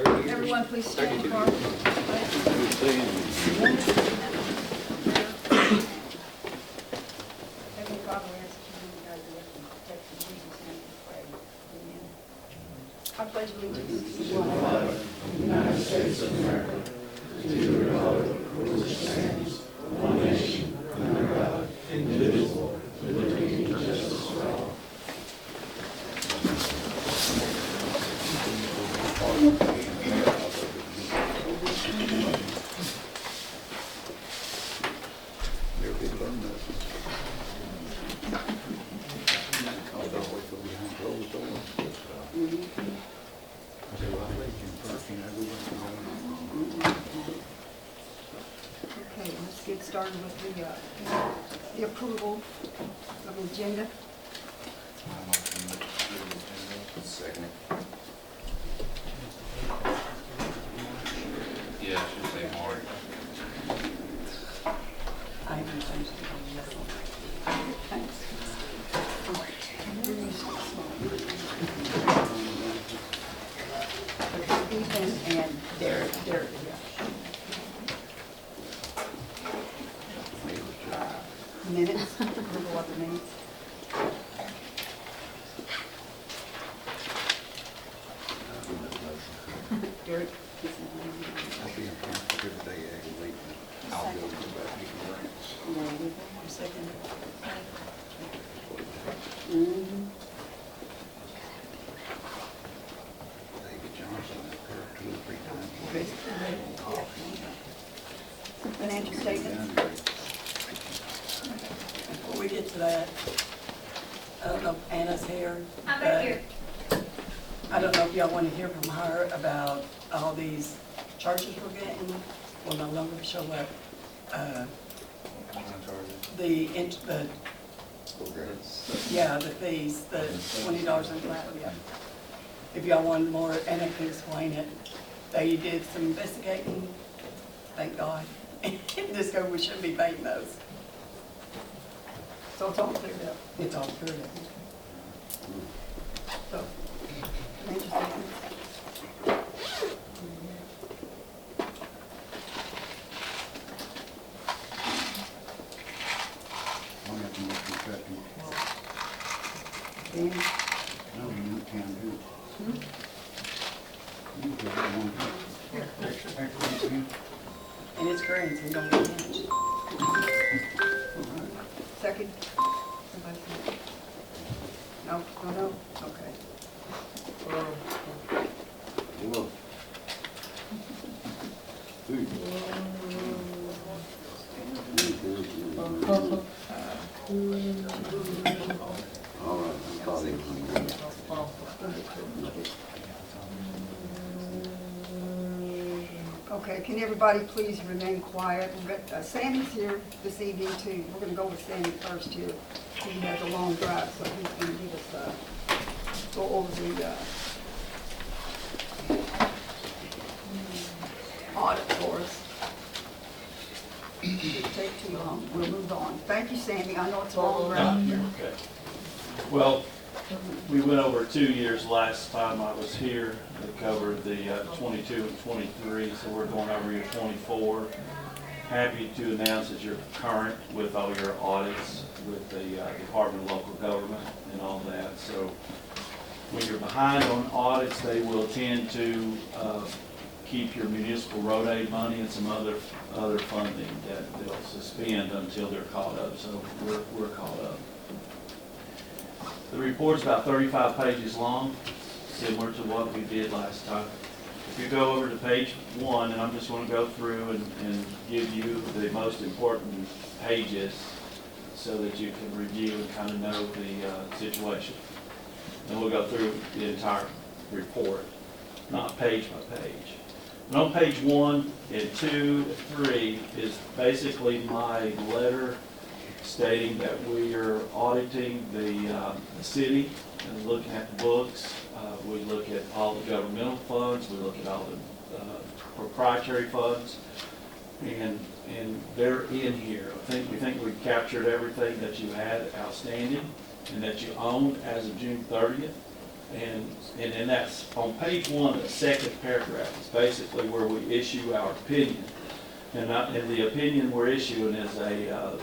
Everyone, please stand for our Heavenly Father, we ask you to guide, direct, and protect in Jesus' name we pray. Amen. I pledge allegiance to the flag of the United States of America, to the republic for which it stands, one nation, under God, indivisible, with liberty and justice for all. Okay, let's get started with the approval of the agenda. Second. Yeah, I should say Mark. I haven't changed it on this one. Thanks. Ethan and Derek, yeah. Minutes, approval of the minutes. Derek? I'll be in council every day, every week. I'll go to the grants. Second. David Johnson up there 2 or 3 times. Financial statements. Before we get to that, I don't know if Anna's here. I'm right here. I don't know if y'all want to hear from her about all these charges we're getting will no longer show up. The fees, the $20 and flat, yeah. If y'all want more, Anna can explain it. They did some investigating, thank God. This go, we shouldn't be paying those. So it's all cleared up. It's all cleared up. So, financial statements. I'll have to make you cut me. Dan? No, you can't do it. You do it one time. And it's grants, we don't get much. Second? Somebody second? No, no, okay. Whoa. Dude. All right, I thought he was going to Okay, can everybody please remain quiet? We've got, Sammy's here this evening too. We're gonna go with Sammy first here. He has a long drive, so he's gonna give us, go over the, audit for us. Shouldn't take too long. We'll move on. Thank you, Sammy. I know it's a long drive. Okay. Well, we went over 2 years last time I was here. We covered the 22 and 23, so we're going over year 24. Happy to announce that you're current with all your audits with the Department of Local Government and all that. So when you're behind on audits, they will tend to keep your municipal road aid money and some other funding that they'll suspend until they're caught up. So we're caught up. The report's about 35 pages long, similar to what we did last time. If you go over to page 1, and I'm just going to go through and give you the most important pages so that you can review and kind of know the situation. And we'll go through the entire report, not page by page. And on page 1 and 2 and 3 is basically my letter stating that we are auditing the city and looking at the books. We look at all the governmental funds, we look at all the proprietary funds, and they're in here. We think we've captured everything that you had outstanding and that you owned as of June 30th. And then that's on page 1, the second paragraph is basically where we issue our opinion. And the opinion we're issuing is a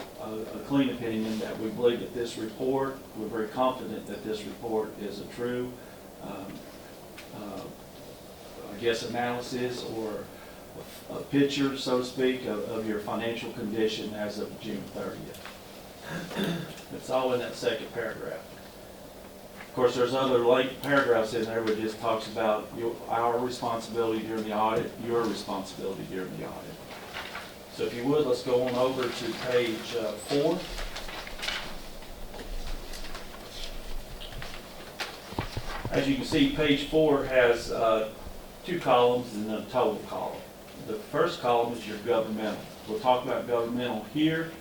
clean opinion that we believe that this report, we're very confident that this report is a true, I guess, analysis or a picture, so to speak, of your financial condition as of June 30th. It's all in that second paragraph. Of course, there's other late paragraphs in there where it just talks about our responsibility during the audit, your responsibility during the audit. So if you would, let's go on over to page 4. As you can see, page 4 has 2 columns and then a total column. The first column is your governmental. We'll talk about governmental here,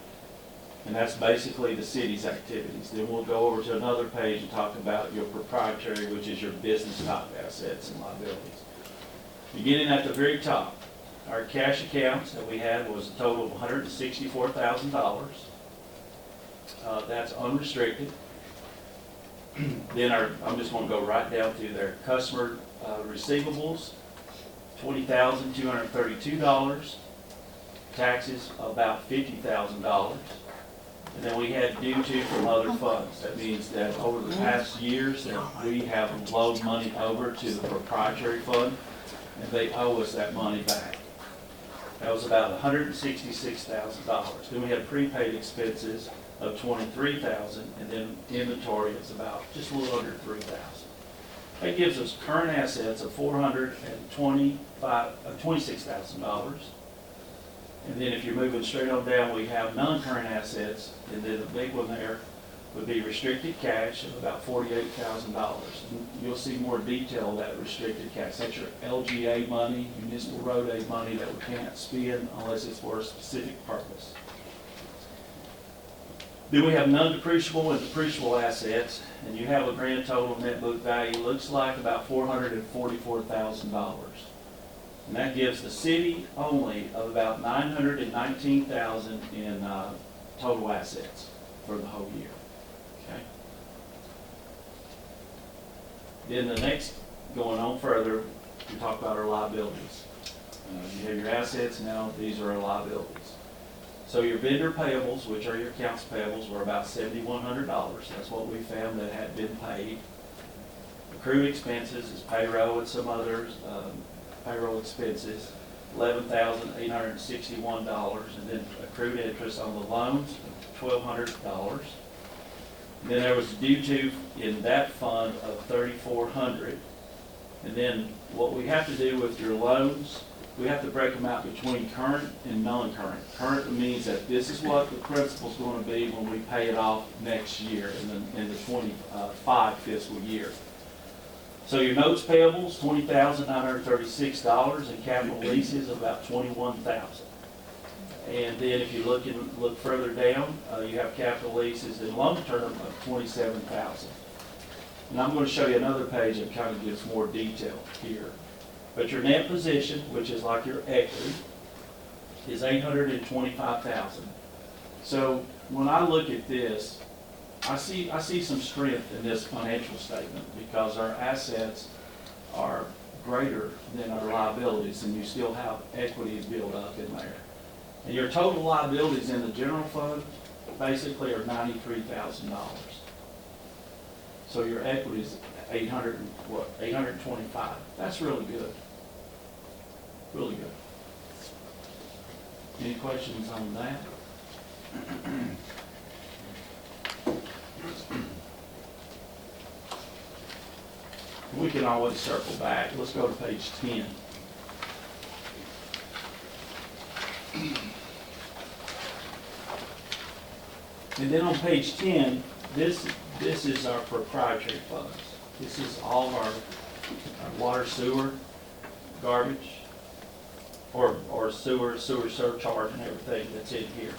and that's basically the city's activities. Then we'll go over to another page and talk about your proprietary, which is your business type assets and liabilities. Beginning at the very top, our cash accounts that we had was a total of $164,000. That's unrestricted. Then I'm just going to go right down through there. Customer receivables, $20,232. Taxes, about $50,000. And then we had due to from other funds. That means that over the past years that we have loaned money over to the proprietary fund, and they owe us that money back. That was about $166,000. Then we had prepaid expenses of $23,000, and then inventory is about just a little under $3,000. That gives us current assets of $26,000. And then if you're moving straight on down, we have non-current assets, and then the big one there would be restricted cash of about $48,000. You'll see more detail of that restricted cash. That's your LGA money, municipal road aid money that we can't spend unless it's for a specific purpose. Then we have non-depreciable and depreciable assets, and you have a grand total net book value, looks like about $444,000. And that gives the city only of about $919,000 in total assets for the whole year. Okay. Then the next, going on further, we talk about our liabilities. You have your assets, now these are our liabilities. So your vendor payables, which are your accounts payables, were about $7,100. That's what we found that had been paid. Accrued expenses is payroll and some others, payroll expenses, $11,861, and then accrued interest on the loans, $1,200. Then there was due to in that fund of $3,400. And then what we have to do with your loans, we have to break them out between current and non-current. Current means that this is what the principal's going to be when we pay it off next year in the 25 fiscal year. So your notes payables, $20,936, and capital leases about $21,000. And then if you look further down, you have capital leases and long term of $27,000. And I'm going to show you another page that kind of gives more detail here. But your net position, which is like your equity, is $825,000. So when I look at this, I see some strength in this financial statement because our assets are greater than our liabilities, and you still have equity built up in there. And your total liabilities in the general fund basically are $93,000. So your equity is $825. That's really good. Really good. Any questions on that? We can always circle back. Let's go to page 10. And then on page 10, this is our proprietary funds. This is all of our water, sewer, garbage, or sewer surcharge and everything that's in here.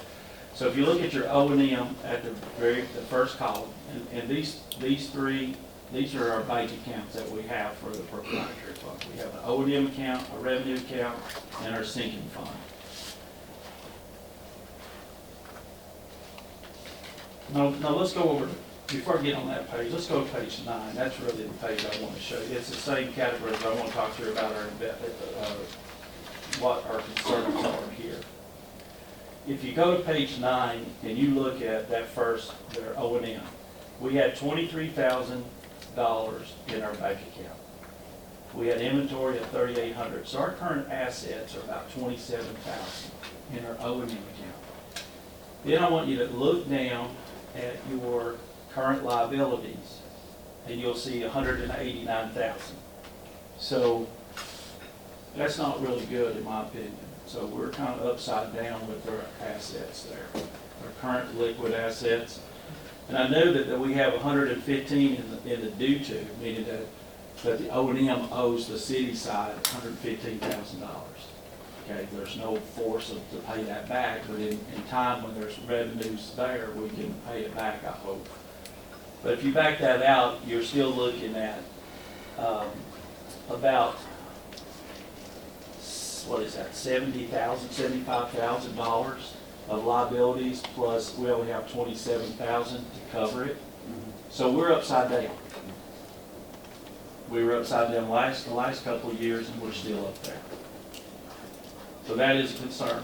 So if you look at your O&M at the first column, and these are our bank accounts that we have for the proprietary fund. We have an O&M account, a revenue account, and our sinking fund. Now let's go over before I get on that page, let's go to page 9. That's really the page I want to show you. It's the same category, but I want to talk to you about what our concerns are here. If you go to page 9 and you look at that first, their O&M, we had $23,000 in our bank account. We had inventory of $3,800. So our current assets are about $27,000 in our O&M account. Then I want you to look down at your current liabilities, and you'll see $189,000. So that's not really good in my opinion. So we're kind of upside down with our assets there, our current liquid assets. And I know that we have 115 in the due to, meaning that the O&M owes the city side $115,000. Okay, there's no force to pay that back, but in time when there's revenues there, we can pay it back, I hope. But if you back that out, you're still looking at about, what is that, $70,000, $75,000 of liabilities, plus we only have $27,000 to cover it. So we're upside down. We were upside down the last couple of years, and we're still up there. So that is a concern.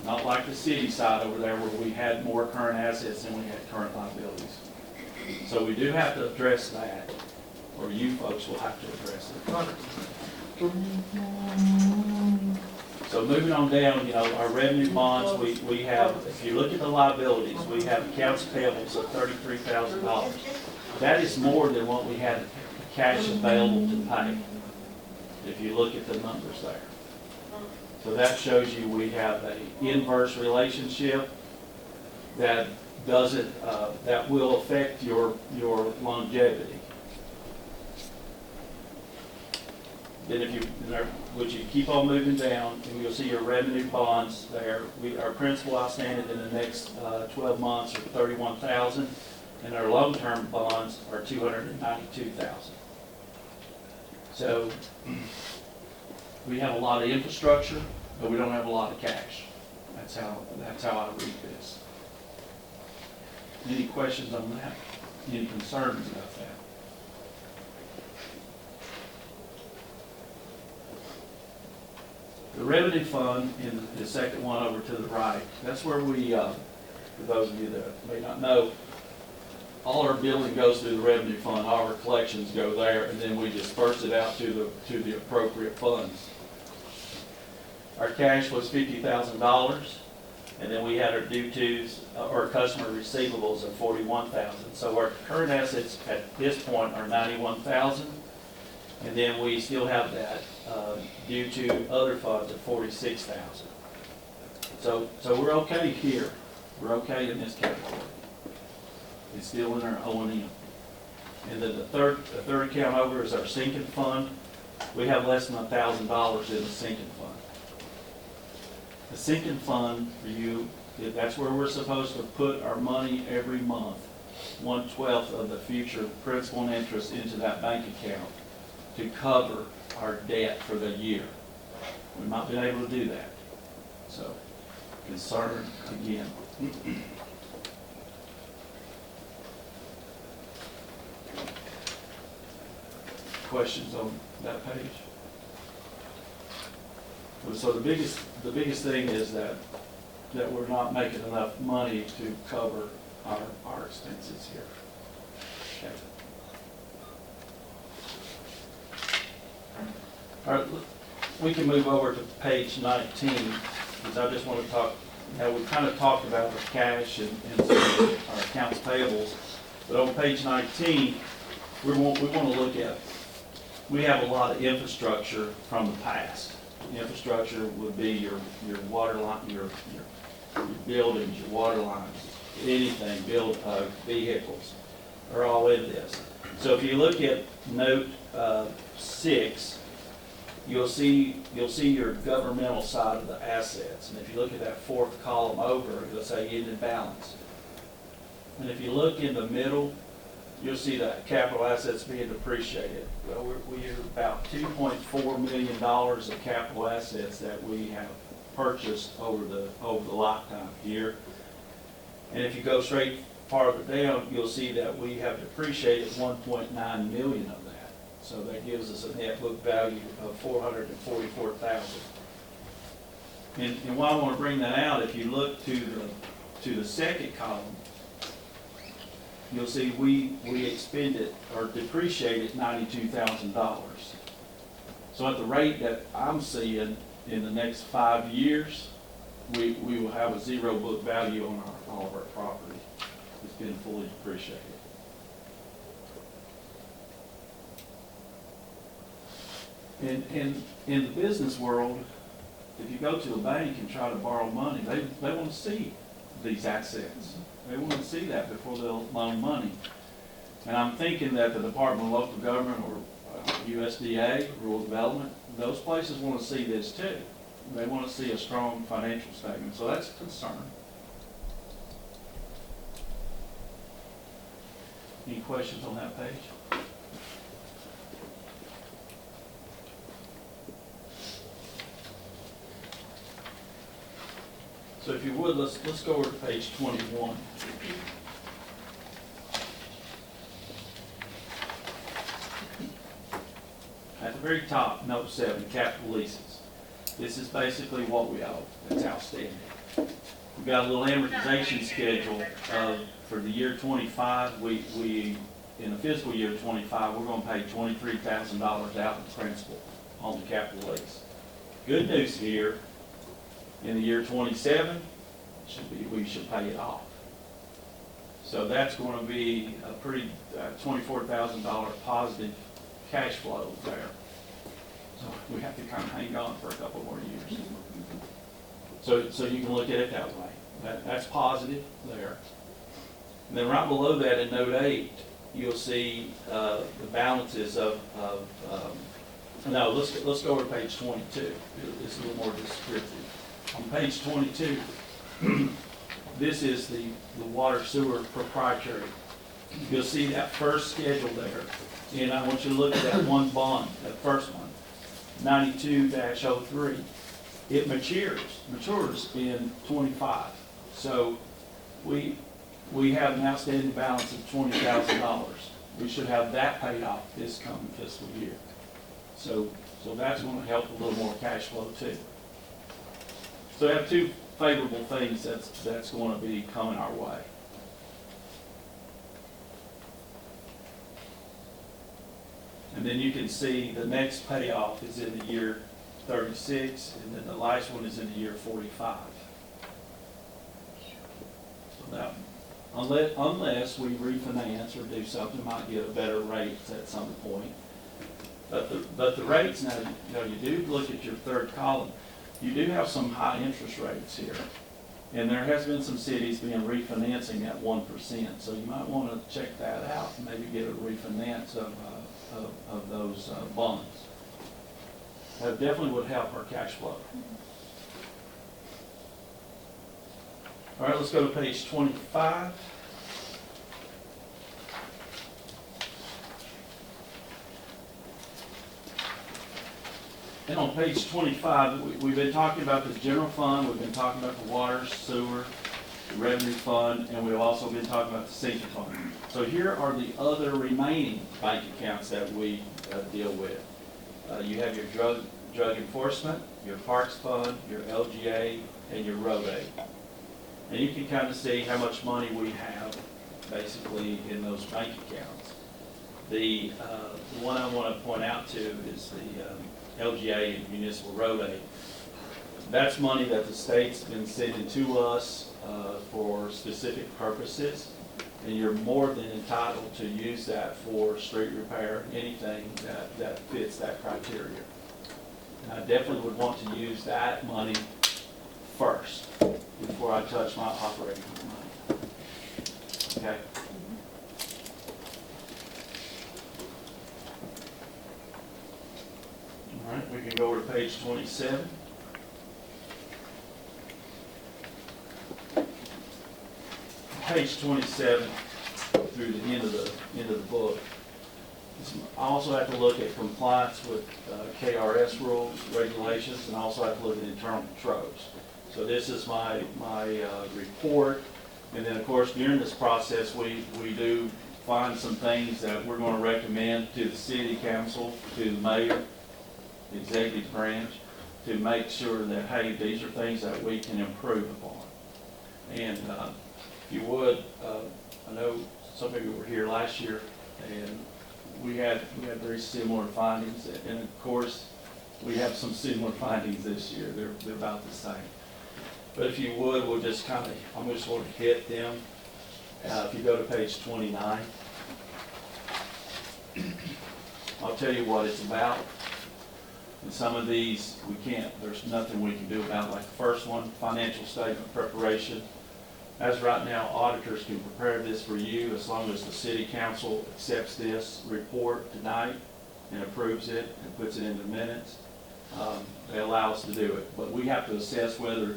Not like the city side over there where we had more current assets than we had current liabilities. So we do have to address that, or you folks will have to address it. So moving on down, you know, our revenue bonds, we have, if you look at the liabilities, we have accounts payables of $33,000. That is more than what we had cash available to pay, if you look at the numbers there. So that shows you we have an inverse relationship that doesn't, that will affect your longevity. Then if you, would you keep on moving down, and you'll see your revenue bonds there. Our principal outstanding in the next 12 months are $31,000, and our long-term bonds are $292,000. So we have a lot of infrastructure, but we don't have a lot of cash. That's how I read this. Any questions on that? Any concerns about that? The revenue fund in the second one over to the right, that's where we, for those of you that may not know, all our billing goes through the revenue fund, all our collections go there, and then we disperse it out to the appropriate funds. Our cash was $50,000, and then we had our due tos, or customer receivables of $41,000. So our current assets at this point are $91,000, and then we still have that due to other funds of $46,000. So we're okay here. We're okay in this category. It's still in our O&M. And then the third account over is our sinking fund. We have less than $1,000 in the sinking fund. The sinking fund for you, that's where we're supposed to put our money every month, 1/12 of the future principal and interest into that bank account to cover our debt for the year. We've not been able to do that. So, concern again. Questions on that page? So the biggest thing is that we're not making enough money to cover our expenses here. Okay. All right, we can move over to page 19, because I just want to talk, we kind of talked about the cash and some of our accounts payables, but on page 19, we want to look at, we have a lot of infrastructure from the past. Infrastructure would be your water line, your buildings, your water lines, anything, vehicles are all in this. So if you look at note 6, you'll see your governmental side of the assets. And if you look at that fourth column over, it'll say ended balance. And if you look in the middle, you'll see that capital assets being depreciated. Well, we're about $2.4 million of capital assets that we have purchased over the lifetime here. And if you go straight farther down, you'll see that we have depreciated 1.9 million of that. So that gives us a net book value of 444,000. And why I want to bring that out, if you look to the second column, you'll see we expended or depreciated $92,000. So at the rate that I'm seeing in the next 5 years, we will have a zero book value on all of our property. It's been fully depreciated. In the business world, if you go to a bank and try to borrow money, they want to see these assets. They want to see that before they'll loan money. And I'm thinking that the Department of Local Government or USDA, Rural Development, those places want to see this too. They want to see a strong financial statement, so that's a concern. Any questions on that page? So if you would, let's go over to page 21. At the very top, note 7, capital leases. This is basically what we owe that's outstanding. We've got a little amortization schedule for the year 25. We in the fiscal year 25, we're going to pay $23,000 out in principal on the capital lease. Good news here, in the year 27, we should pay it off. So that's going to be a pretty $24,000 positive cash flow there. So we have to kind of hang on for a couple more years. So you can look at it that way. That's positive there. And then right below that in note 8, you'll see the balances no, let's go over to page 22. It's a little more descriptive. On page 22, this is the water sewer proprietary. You'll see that first schedule there. And I want you to look at that one bond, that first one, 92-03. It matures in 25. So we have an outstanding balance of $20,000. We should have that paid off this coming fiscal year. So that's going to help a little more cash flow too. So we have two favorable things that's going to be coming our way. And then you can see the next payoff is in the year 36, and then the last one is in the year 45. So now, unless we refinance or do something, might get a better rate at some point. But the rates now, you do look at your third column. You do have some high interest rates here. And there has been some cities being refinancing at 1%. So you might want to check that out and maybe get a refinance of those bonds. That definitely would help our cash flow. All right, let's go to page 25. And on page 25, we've been talking about the general fund, we've been talking about the water, sewer, the revenue fund, and we've also been talking about the sinking fund. So here are the other remaining bank accounts that we deal with. You have your drug enforcement, your parks fund, your LGA, and your road aid. And you can kind of see how much money we have basically in those bank accounts. The one I want to point out to is the LGA and municipal road aid. That's money that the state's been sending to us for specific purposes, and you're more than entitled to use that for street repair, anything that fits that criteria. And I definitely would want to use that money first before I touch my operating money. Okay? All right, we can go over to page 27. Page 27 through the end of the book. I also have to look at compliance with KRS rules, regulations, and also have to look at internal controls. So this is my report And then, of course, during this process, we do find some things that we're gonna recommend to the city council, to the mayor, the executive branch, to make sure that, hey, these are things that we can improve upon. And if you would, I know some of you were here last year, and we had very similar findings. And of course, we have some similar findings this year. They're about the same. But if you would, we'll just kind of, I'm just going to hit them. If you go to page 29, I'll tell you what it's about. And some of these, there's nothing we can do about, like the first one, financial statement preparation. As right now, auditors can prepare this for you as long as the city council accepts this report tonight and approves it and puts it into minutes. They allow us to do it. But we have to assess whether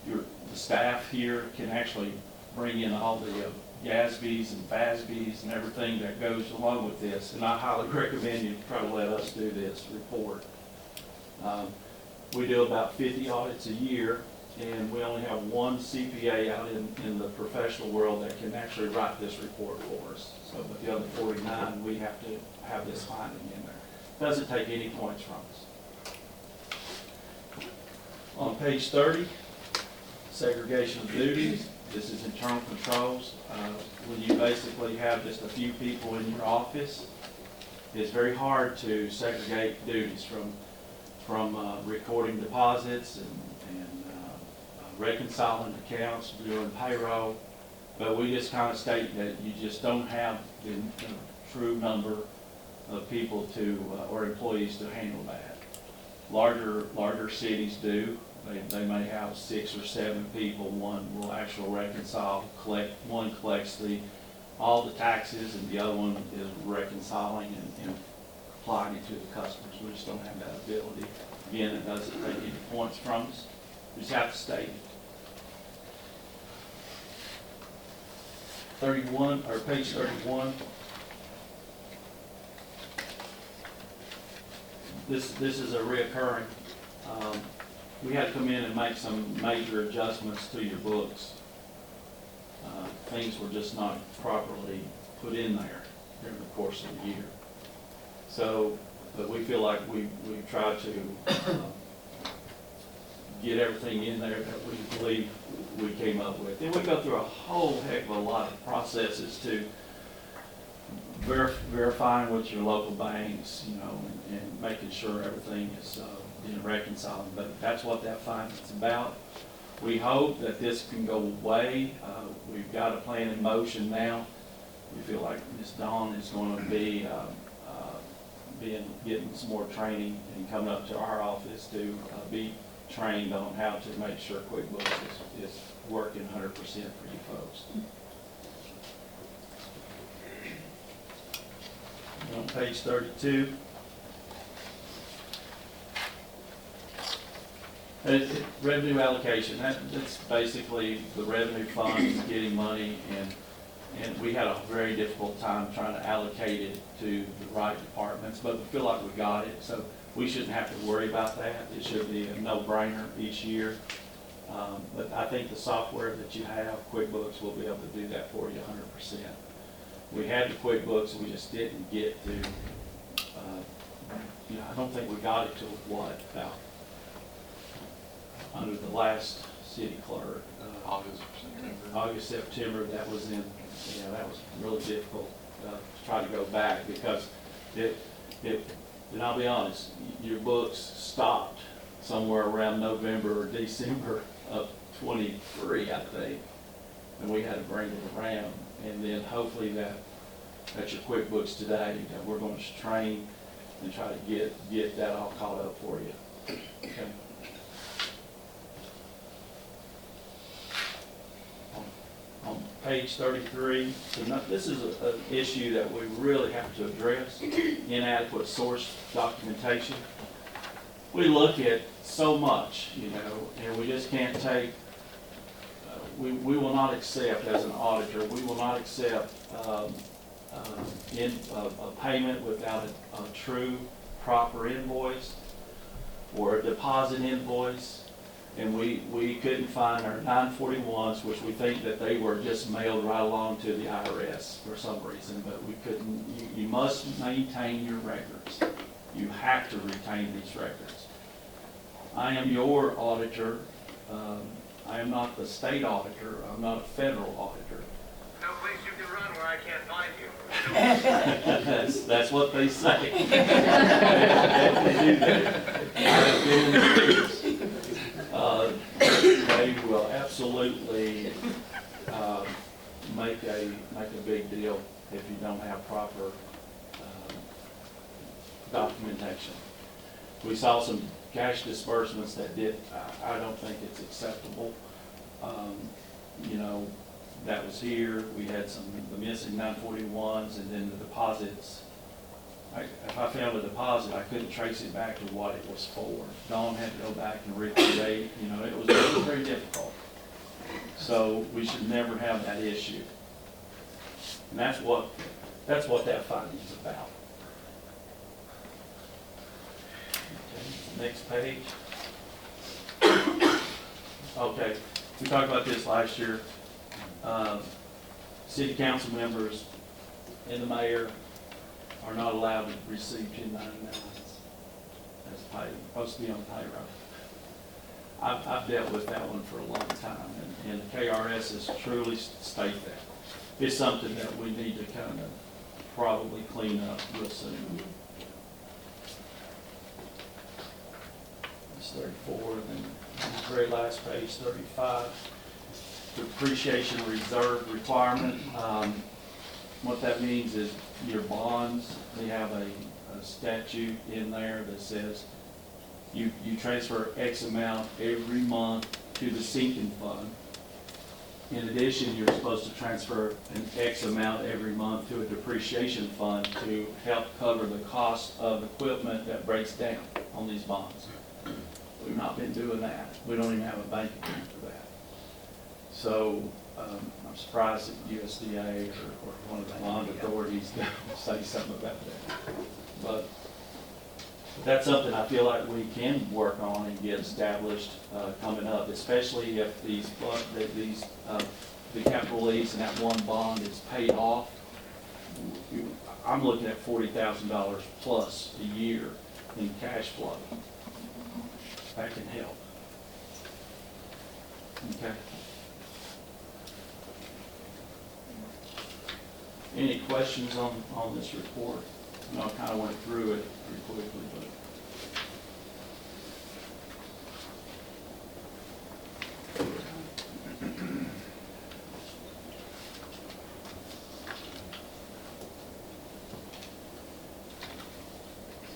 the staff here can actually bring in all the GASBs and FASBs and everything that goes along with this. And I highly recommend you try to let us do this report. We do about 50 audits a year, and we only have one CPA out in the professional world that can actually write this report for us. So with the other 49, we have to have this finding in there. Doesn't take any points from us. On page 30, segregation of duties. This is internal controls. When you basically have just a few people in your office, it's very hard to segregate duties from recording deposits and reconciling accounts, doing payroll. But we just kind of state that you just don't have the true number of people or employees to handle that. Larger cities do. They may have 6 or 7 people. One will actually reconcile, one collects all the taxes, and the other one is reconciling and applying it to the customers. We just don't have that ability. Again, it doesn't take any points from us. We just have to state it. 31, or page 31. This is a reoccurring. We had to come in and make some major adjustments to your books. Things were just not properly put in there during the course of the year. So, but we feel like we tried to get everything in there that we believe we came up with. Then we go through a whole heck of a lot of processes to verifying with your local banks, and making sure everything is being reconciled. But that's what that finding's about. We hope that this can go away. We've got a plan in motion now. We feel like Ms. Dawn is going to be getting some more training and coming up to our office to be trained on how to make sure QuickBooks is working 100% for you folks. On page 32. Revenue allocation, that's basically the revenue funds getting money, and we had a very difficult time trying to allocate it to the right departments, but we feel like we got it, so we shouldn't have to worry about that. It should be a no-brainer each year. But I think the software that you have, QuickBooks, will be able to do that for you 100%. We had the QuickBooks, we just didn't get to, I don't think we got it till about under the last city clerk. August, September, that was that was really difficult to try to go back, because and I'll be honest, your books stopped somewhere around November or December of 23, I think, and we had to bring it around. And then hopefully that's your QuickBooks today, that we're going to train and try to get that all caught up for you. Okay. On page 33, so this is an issue that we really have to address, inadequate source documentation. We look at so much, and we just can't take, we will not accept, as an auditor, we will not accept a payment without a true, proper invoice, or a deposit invoice, And we couldn't find our 941s, which we think that they were just mailed right along to the IRS for some reason, but we couldn't, you must maintain your records. You have to retain these records. I am your auditor. I am not the state auditor. I'm not a federal auditor. No place you can run where I can't find you. That's what they say. They do that. I've been in the streets. They will absolutely make a big deal if you don't have proper documentation. We saw some cash disbursements that did, I don't think it's acceptable. You know, that was here, we had the missing 941s, and then the deposits. If I found a deposit, I couldn't trace it back to what it was for. Dawn had to go back and recreate, you know, it was very difficult. So we should never have that issue. And that's what that finding is about. Okay, next page. Okay, we talked about this last year. City council members and the mayor are not allowed to receive 1099s as pay, supposed to be on payroll. I've dealt with that one for a long time, and the KRS has truly stated that. It's something that we need to kind of probably clean up real soon. It's 34, and then the very last page, 35. Depreciation reserve requirement. What that means is your bonds, they have a statute in there that says you transfer X amount every month to the sinking fund. In addition, you're supposed to transfer an X amount every month to a depreciation fund to help cover the cost of equipment that breaks down on these bonds. We've not been doing that. We don't even have a bank account for that. So I'm surprised that USDA or one of the bond authorities don't say something about that. But that's something I feel like we can work on and get established coming up, especially if the capital lease and that one bond is paid off. I'm looking at $40,000 plus a year in cash flow. That can help. Okay. Any questions on this report? I know I kind of went through it pretty quickly, but.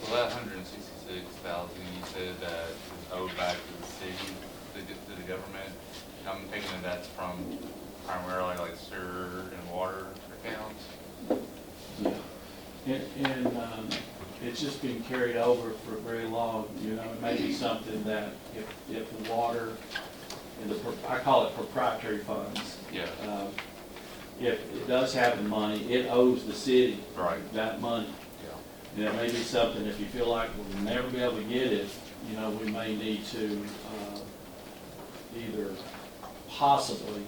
So that 166,000, you said that is owed back to the city, to the government. I'm thinking that that's from primarily like sewer and water accounts. Yeah. And it's just been carried over for very long, you know. It may be something that if the water, and I call it proprietary funds. Yeah. If it does have the money, it owes the city Right. that money. Yeah. And it may be something, if you feel like we'll never be able to get it, you know, we may need to either possibly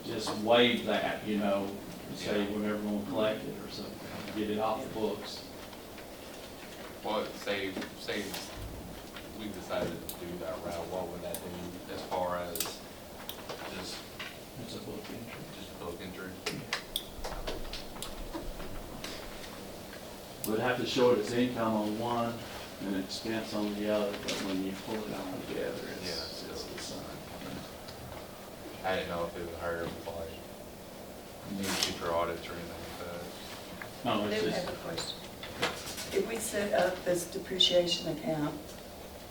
just waive that, you know, say we're never going to collect it or something, get it off the books. Well, say we decided to do that route, what would that do as far as just It's a book entry. book entry? We'd have to show it as income on one and expense on the other, but when you pull it all together, it's the same. I didn't know if it would hurt like any future audits or anything like that. No, I it's do just, have a question. If we set up this depreciation account,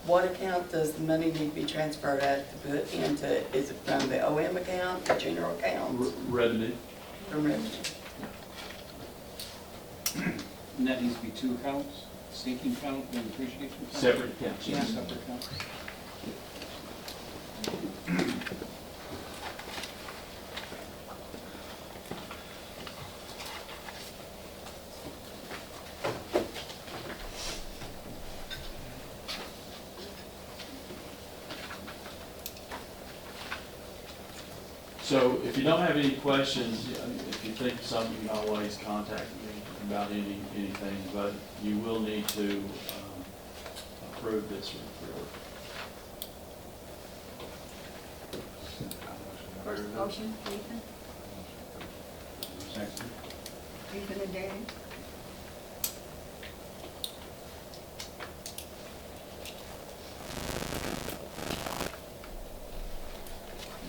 what account does the money need to be transferred at to put into? Is it from the OM account, the general account, revenue. from revenue? And that needs to be two accounts, sinking account and depreciation account? Separate accounts. Yeah, separate accounts. So if you don't have any questions, if you think of something, you can always contact me about anything, but you will need to approve this report. First motion, Ethan, Second. Ethan and Danny.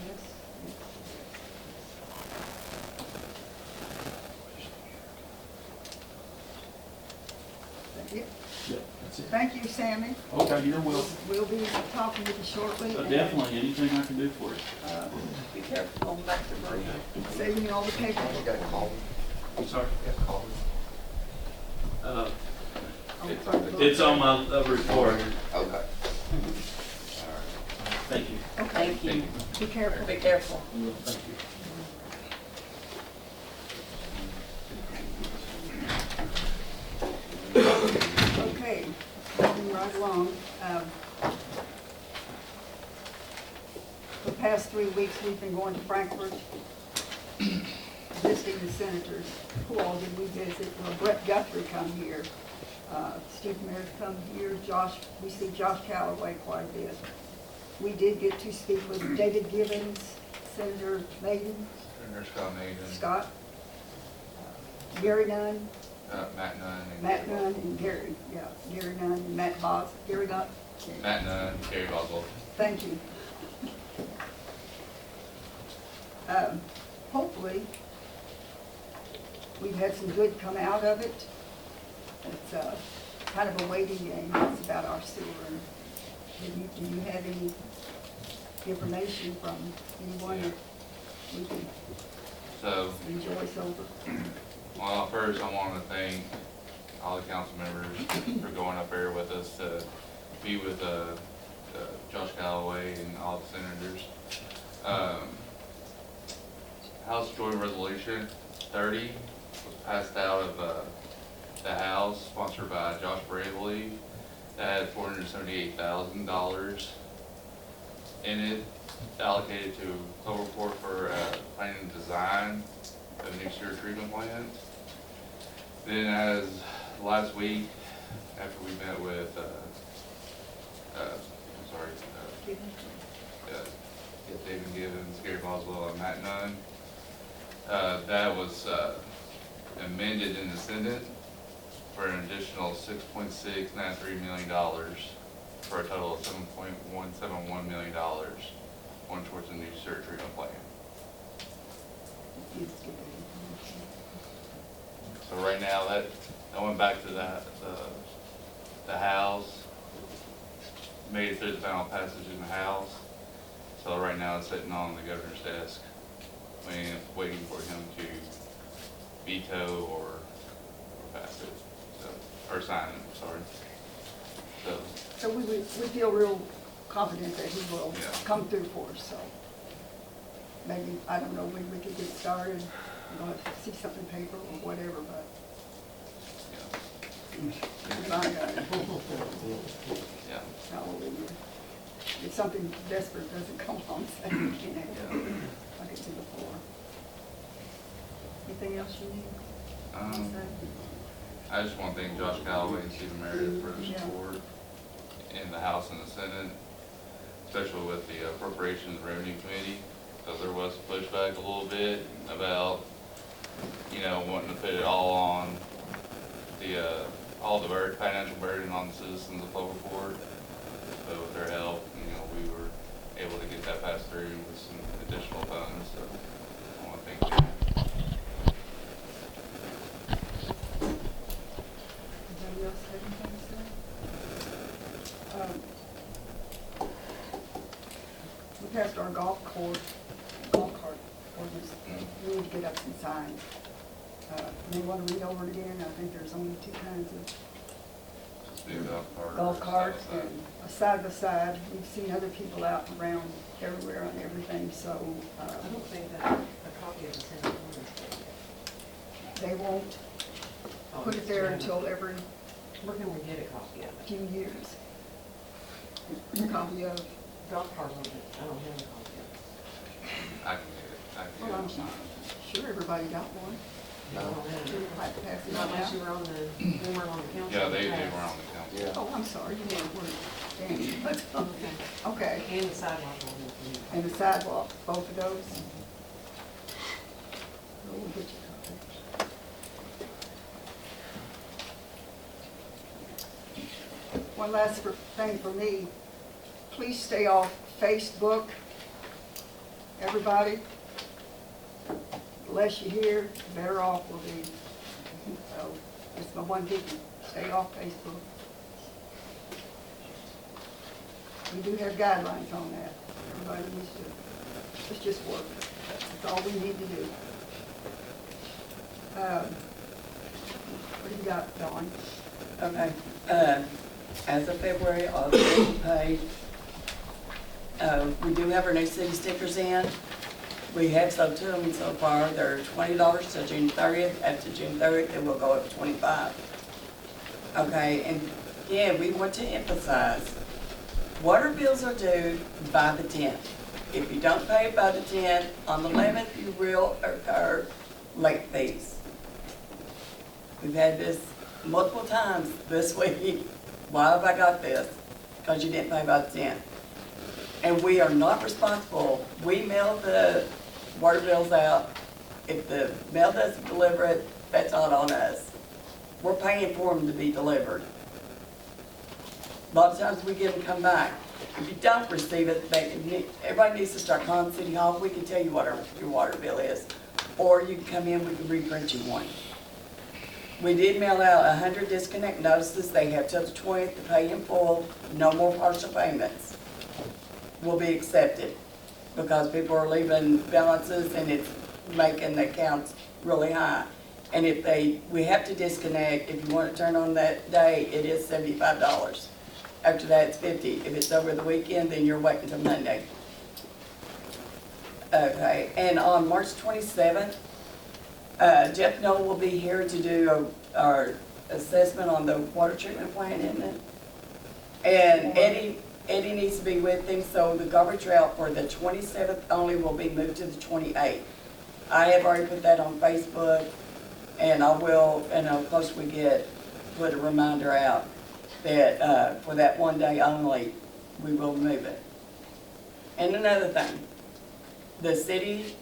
Yes. That's it. Yeah, that's it. Thank you, Sammy. Okay, you're welcome. We'll be talking with you shortly. and, Definitely, anything I can do for you. Be careful going back to Maria. Saving you all the paper. I'm sorry. Oh, It's on my report. Okay. Thank you. Okay, Thank you. be careful. Be careful. Thank you. Okay, moving right along. The past 3 weeks, we've been going to Frankfurt, visiting the senators. Who all did we visit? Well, Brett Guthrie come here. Steve Mears come here. We see Josh Callaway quite a bit. We did get to speak with David Givens, Senator Mayden, Senator Scott Maiden, Scott, Gary Nunn, Matt Nunn. and Matt Gary Nunn, and Gary Nunn, and Matt Boss. Gary Nunn. Boswell. Matt Nunn, Gary Boswell. Thank you. Hopefully, we've had some good come out of it. It's kind of a waiting game. It's about our sewer. Do you have any information from anyone that we can So, rejoice over? well, first I want to thank all the council members for going up there with us to be with Josh Callaway and all the senators. House Joint Resolution 30 was passed out of the House, sponsored by Josh Bravely. That had $478,000 in it, allocated to Cloverport for planning and design of a new sewer treatment plant. Then as last week, after we met with, David Givens, Gary Boswell, and Matt Nunn, that was amended in the Senate for an additional $6.693 million for a total of $7.171 million going towards a new sewer treatment plant. So right now, that went back to the House, made it through the final passage in the House. So right now it's sitting on the governor's desk, waiting for him to veto or pass it, or sign it, sorry. So we feel real confident that he will Yeah. come through for us, so maybe, I don't know when we could get started. We'll have to see something in paper or whatever, but Yeah. hallelujah. If something desperate doesn't come along, so you can't have it. I'll get to the floor. Anything else you need? I just want to thank Josh Callaway and Stephen Meredith for their Yeah. support in the House and the Senate, especially with the Appropriations and Revenue Committee, because there was pushback a little bit about, wanting to put it all on all the financial burden on the citizens of Cloverport. But with their help, we were able to get that passed through with some additional funds, so I want to thank you. Anybody else have anything to say? We passed our golf cart ordinance. We need to get up some signs. May want to read over it again? I think there's only 2 kinds of Just do golf golf cart. carts and a side-by-side. We've seen other people out and around everywhere on everything, so I don't think that a copy of the Senate ordinance. they won't put it there until every Where can we get a copy of it? few years. A copy of, Golf cart ordinance, I don't have a copy of it. I can get it. I Well, I'm sure everybody got one. No. You had to pass it Not unless out. you were on the, you weren't on the council. Yeah, they were on the council. Oh, I'm sorry, you weren't Danny. Okay. Okay, And the sidewalk one. and the sidewalk, both of those? Oh, we'll get you a copy. One last thing for me, please stay off Facebook, everybody. The less you hear, the better off we'll be. So, it's my one biggie, stay off Facebook. We do have guidelines on that, everybody needs to, let's just work, that's all we need to do. What do you got, Dawn? Okay, as of February, all the bills are paid. We do have our new city stickers in. We have sold two of them so far. They're $20 till June 30th. After June 30th, it will go up to $25. Okay, and yeah, we want to emphasize, water bills are due by the 10th. If you don't pay by the 10th, on the 11th, you will incur late fees. We've had this multiple times this week. Why have I got this? Because you didn't pay by the 10th. And we are not responsible. We mail the water bills out. If the mail doesn't deliver it, that's not on us. We're paying for them to be delivered. A lot of times we get them come back. If you don't receive it, everybody needs to start calling City Hall. We can tell you what your water bill is. Or you can come in, we can reprint you one. We did mail out 100 disconnect notices. They have till the 20th to pay in full. No more partial payments will be accepted because people are leaving balances and it's making the accounts really high. And if we have to disconnect, if you want to turn on that day, it is $75. After that, it's $50. If it's over the weekend, then you're waiting until Monday. Okay, and on March 27th, Jeff Noel will be here to do our assessment on the water treatment plant, isn't it? And Eddie needs to be with him, so the garbage route for the 27th only will be moved to the 28th. I have already put that on Facebook, and I will, and how close we get, put a reminder out that for that one day only, we will move it. And another thing, the city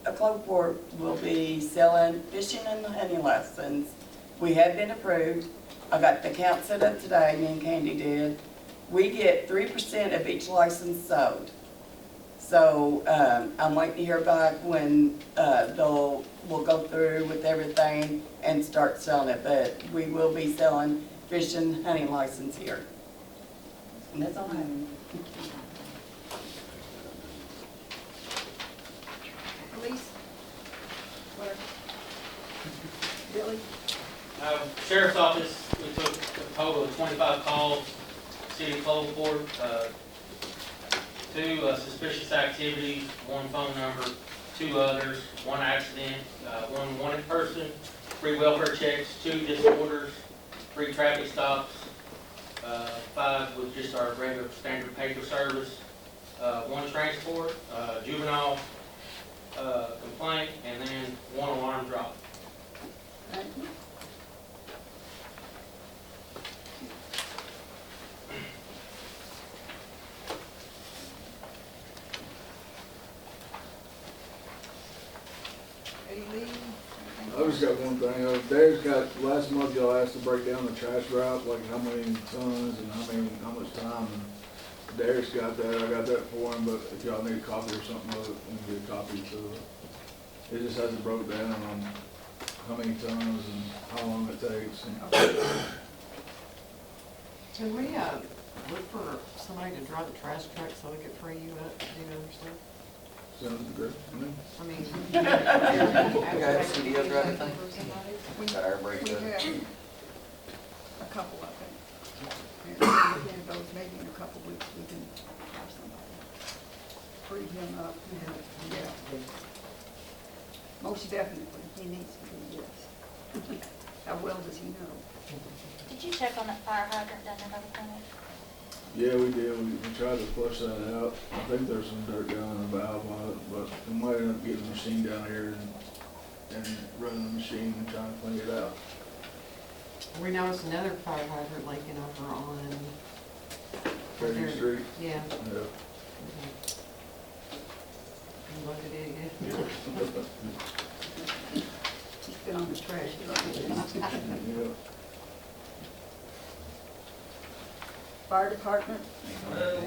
of Cloverport will be selling fishing and hunting lessons. We have been approved. I got the account set up today, me and Candy did. We get 3% of each license sold. So I'm waiting to hear back when we'll go through with everything and start selling it. But we will be selling fishing and hunting license here. And that's all I have. Police? Whatever. Billy? Sheriff's Office, we took a total of 25 calls, City of Cloverport, 2 suspicious activities, 1 phone number, 2 others, 1 accident, 1 wanted person, 3 welfare checks, 2 disorders, 3 traffic stops, 5 was just our regular standard paper service, 1 transport, juvenile complaint, and then 1 alarm drop. Thank you. Eddie Lee? I just got one thing. Dave's got, last month y'all asked to break down the trash route, like how many tons and how much time. And Derek's got that. I got that for him, but if y'all need a copy or something of it, we can get a copy. So it just has it broke down on how many tons and how long it takes. And Can we, look for somebody to drive the trash truck so we could free you up to do other stuff? sounds good. I mean. got CDL driving thing? We Got our break we done. have a couple, I think. And we have those, maybe in a couple weeks, we can have somebody free him up. Yeah. Most definitely, he needs to do this. How well does he know? Did you check on that fire hydrant down there by the clinic? Yeah, we did. We tried to flush that out. I think there's some dirt down in the valve on it, but we might end up getting the machine down here and running the machine and trying to clean it out. We noticed another fire hydrant leaking over on. Fairview Street. Yeah. Yeah. Look at it, yeah. It's been on the trash. Yeah. Fire department,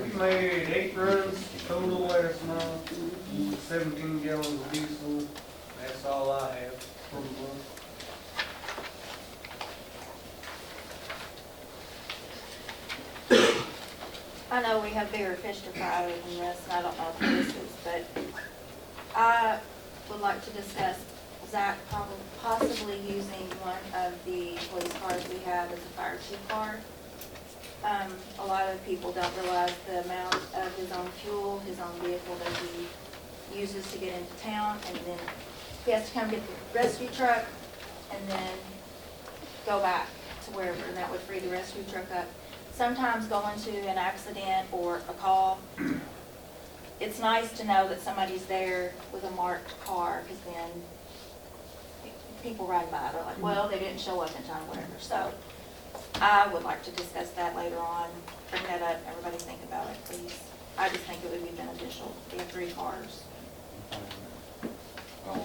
We made 8 runs total last month, 17 gallons of diesel. That's all I have for the month. I know we have bigger fish to fry than this, and I don't know who this is, but I would like to discuss Zach possibly using one of the police cars we have as a fire chief car. A lot of people don't realize the amount of his own fuel, his own vehicle that he uses to get into town, and then he has to come get the rescue truck and then go back to wherever, and that would free the rescue truck up. Sometimes going to an accident or a call, it's nice to know that somebody's there with a marked car, because then people ride by, they're like, well, they didn't show up in time, whatever. So I would like to discuss that later on, bring that up, everybody think about it, please. I just think it would be beneficial. We have 3 cars. I'm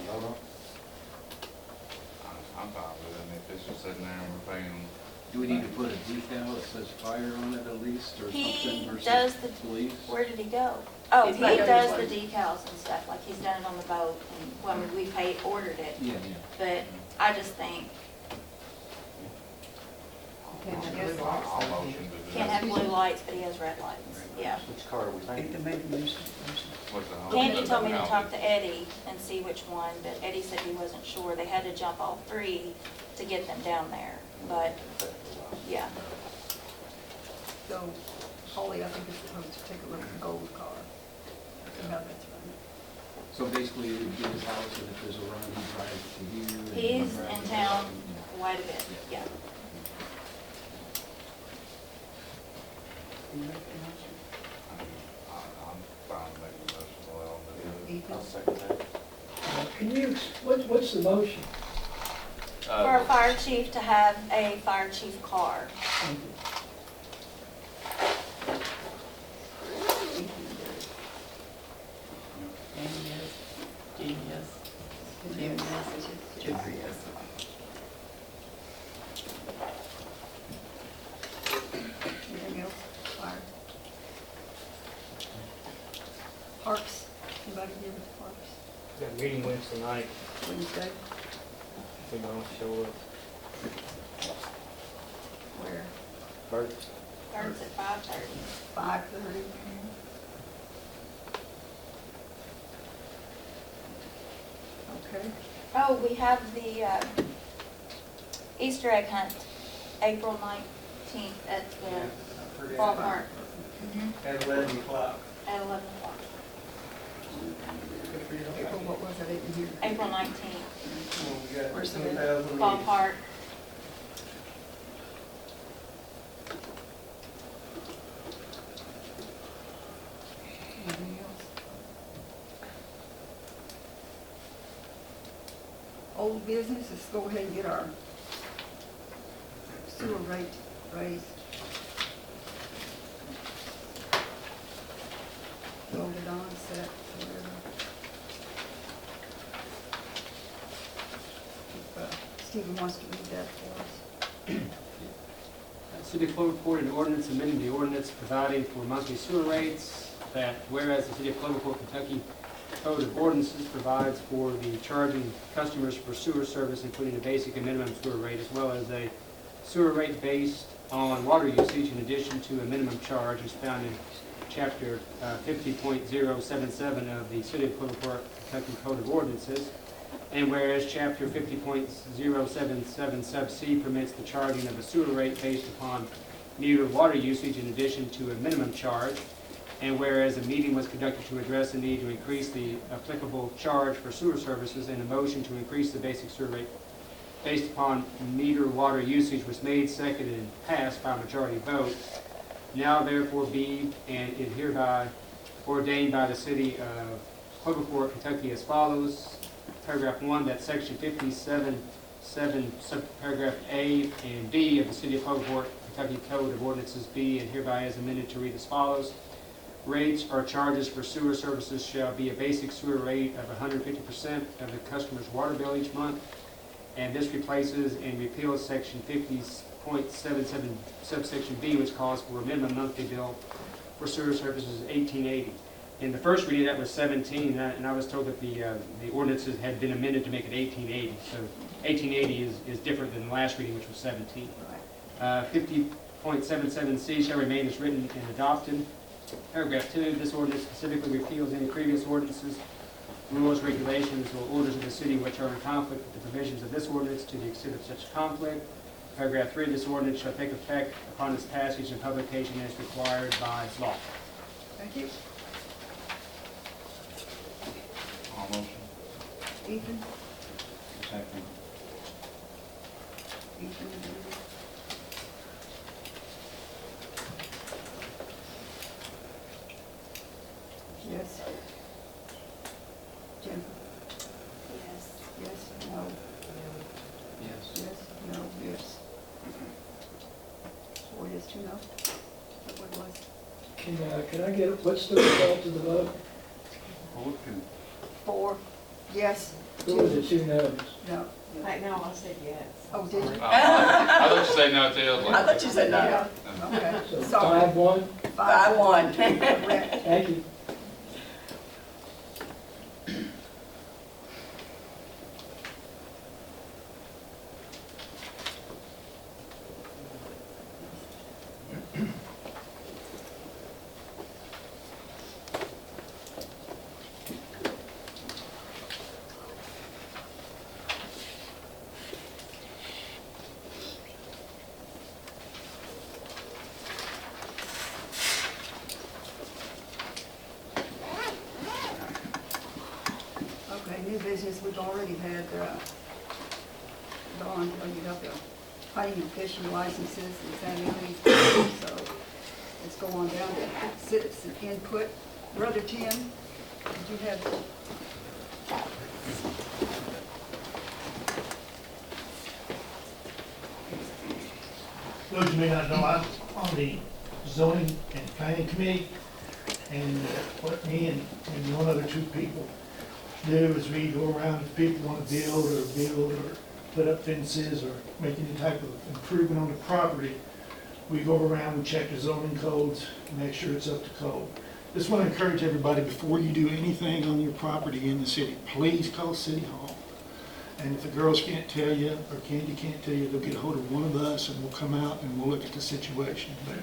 fine with it, if it's just sitting there and we're paying. Do we need to put a decal that says fire on it at least, or He something does versus the, police? where did he go? Oh, He's he back on does his the decals and stuff, like he's done it on the boat, and, well, I mean, we ordered it, Yeah, yeah. but I just think, I'll motion to do can't that. have blue lights, but he has red lights, yeah. Which car are we I think thinking? they made a motion. What's the- Candy told me to talk to Eddie and see which one, but Eddie said he wasn't sure. They had to jump all 3 to get them down there, but, yeah. So, Holly, I think is supposed to take a look at the gold car. See how that's running. So basically, it would get his house, and if there's a run, he drives to here. and He's drives in to town there. quite a bit, yeah. You make the motion. I'm fine making a motion to allow them to do it. Ethan? I'll second that. Can you, what's the motion? For a fire chief to have a fire chief car. Andy, yes. Jean, yes. Jim, yes. Jeffrey, yes. Anything else? Fire? Parks? Anybody here with the parks? Got a meeting Wednesday night, Wednesday? if we don't show up. Where? First. Starts at 5:30. 5:30. Okay. Oh, we have the Easter egg hunt, April 19th at the ballpark. At 11 o'clock. At 11 o'clock. April, what was it, in here? April 19th, We got Where's the 10,000 each. ballpark. Anything else? Old business, let's go ahead and get our sewer rate raised. Voted on, set, whatever. If Stephen wants to read that for us. City of Cloverport, an ordinance amending the ordinance providing for monthly sewer rates, that whereas the City of Cloverport, Kentucky Code of Ordinances provides for the charging customers for sewer service, including a basic and minimum sewer rate, as well as a sewer rate based on water usage in addition to a minimum charge, as found in Chapter 50.077 of the City of Cloverport, Kentucky Code of Ordinances. And whereas Chapter 50.077 sub C permits the charging of a sewer rate based upon metered water usage in addition to a minimum charge, and whereas a meeting was conducted to address the need to increase the applicable charge for sewer services, and a motion to increase the basic sewer rate based upon meter water usage was made, seconded, and passed by a majority vote, Now therefore be and is hereby ordained by the city of Cloverport, Kentucky as follows. Paragraph 1, that section 57, subparagraph A and B of the city of Cloverport, Kentucky Code of Ordinances be and hereby is amended to read as follows. Rates or charges for sewer services shall be a basic sewer rate of 150% of the customer's water bill each month. And this replaces and repeals section 50.77 subsection B, which calls for a minimum monthly bill for sewer services 1880. In the first reading, that was 17, and I was told that the ordinances had been amended to make it 1880. So 1880 is different than the last reading, which was 17. 50.77C shall remain as written and adopted. Paragraph 2, this ordinance specifically repeals any previous ordinances, rules, regulations, or orders of the city which are in conflict with the provisions of this ordinance to the extent of such conflict. Paragraph 3, this ordinance shall take effect upon its passage and publication as required by law. Thank you. All motion. Ethan? Second. Ethan? Yes. Jennifer? Yes. Yes, no, Yes. yes, no, yes. Four yes, two no? That's what it was. Can I get, what's the result of the vote? Four yes, Who was it, two no's? no. Right now, I said yes. Oh, did you? I thought you said no too. I was I like, thought you said no. Yeah, okay, So sorry. 5-1, 5-1. Correct. thank you. Okay, new business, we've already had, Dawn, you got the hunting and fishing licenses and San Antonio, so let's go on down to citizen input. Brother Tim, did you have? Those of you may not know, I'm on the zoning and planning committee, and what me and one other two people do is we go around, if people want to build or put up fences or make any type of improvement on the property, we go around and check the zoning codes, make sure it's up to code. Just want to encourage everybody, before you do anything on your property in the city, please call City Hall. And if the girls can't tell you, or Candy can't tell you, they'll get a hold of one of us and we'll come out and we'll look at the situation. But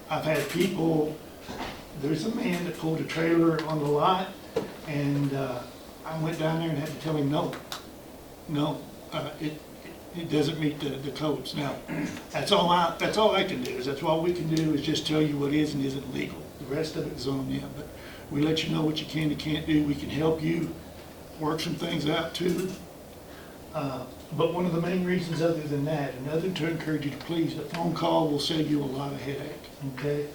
I've had people, there's a man that pulled a trailer on the lot, and I went down there and had to tell him, no, it doesn't meet the codes. Now, that's all I can do, that's all we can do is just tell you what is and isn't legal. The rest of it's on them, but we let you know what you can and can't do. We can help you work some things out too. But one of the main reasons other than that, and other to encourage you to please, a phone call will save you a lot of headache, okay?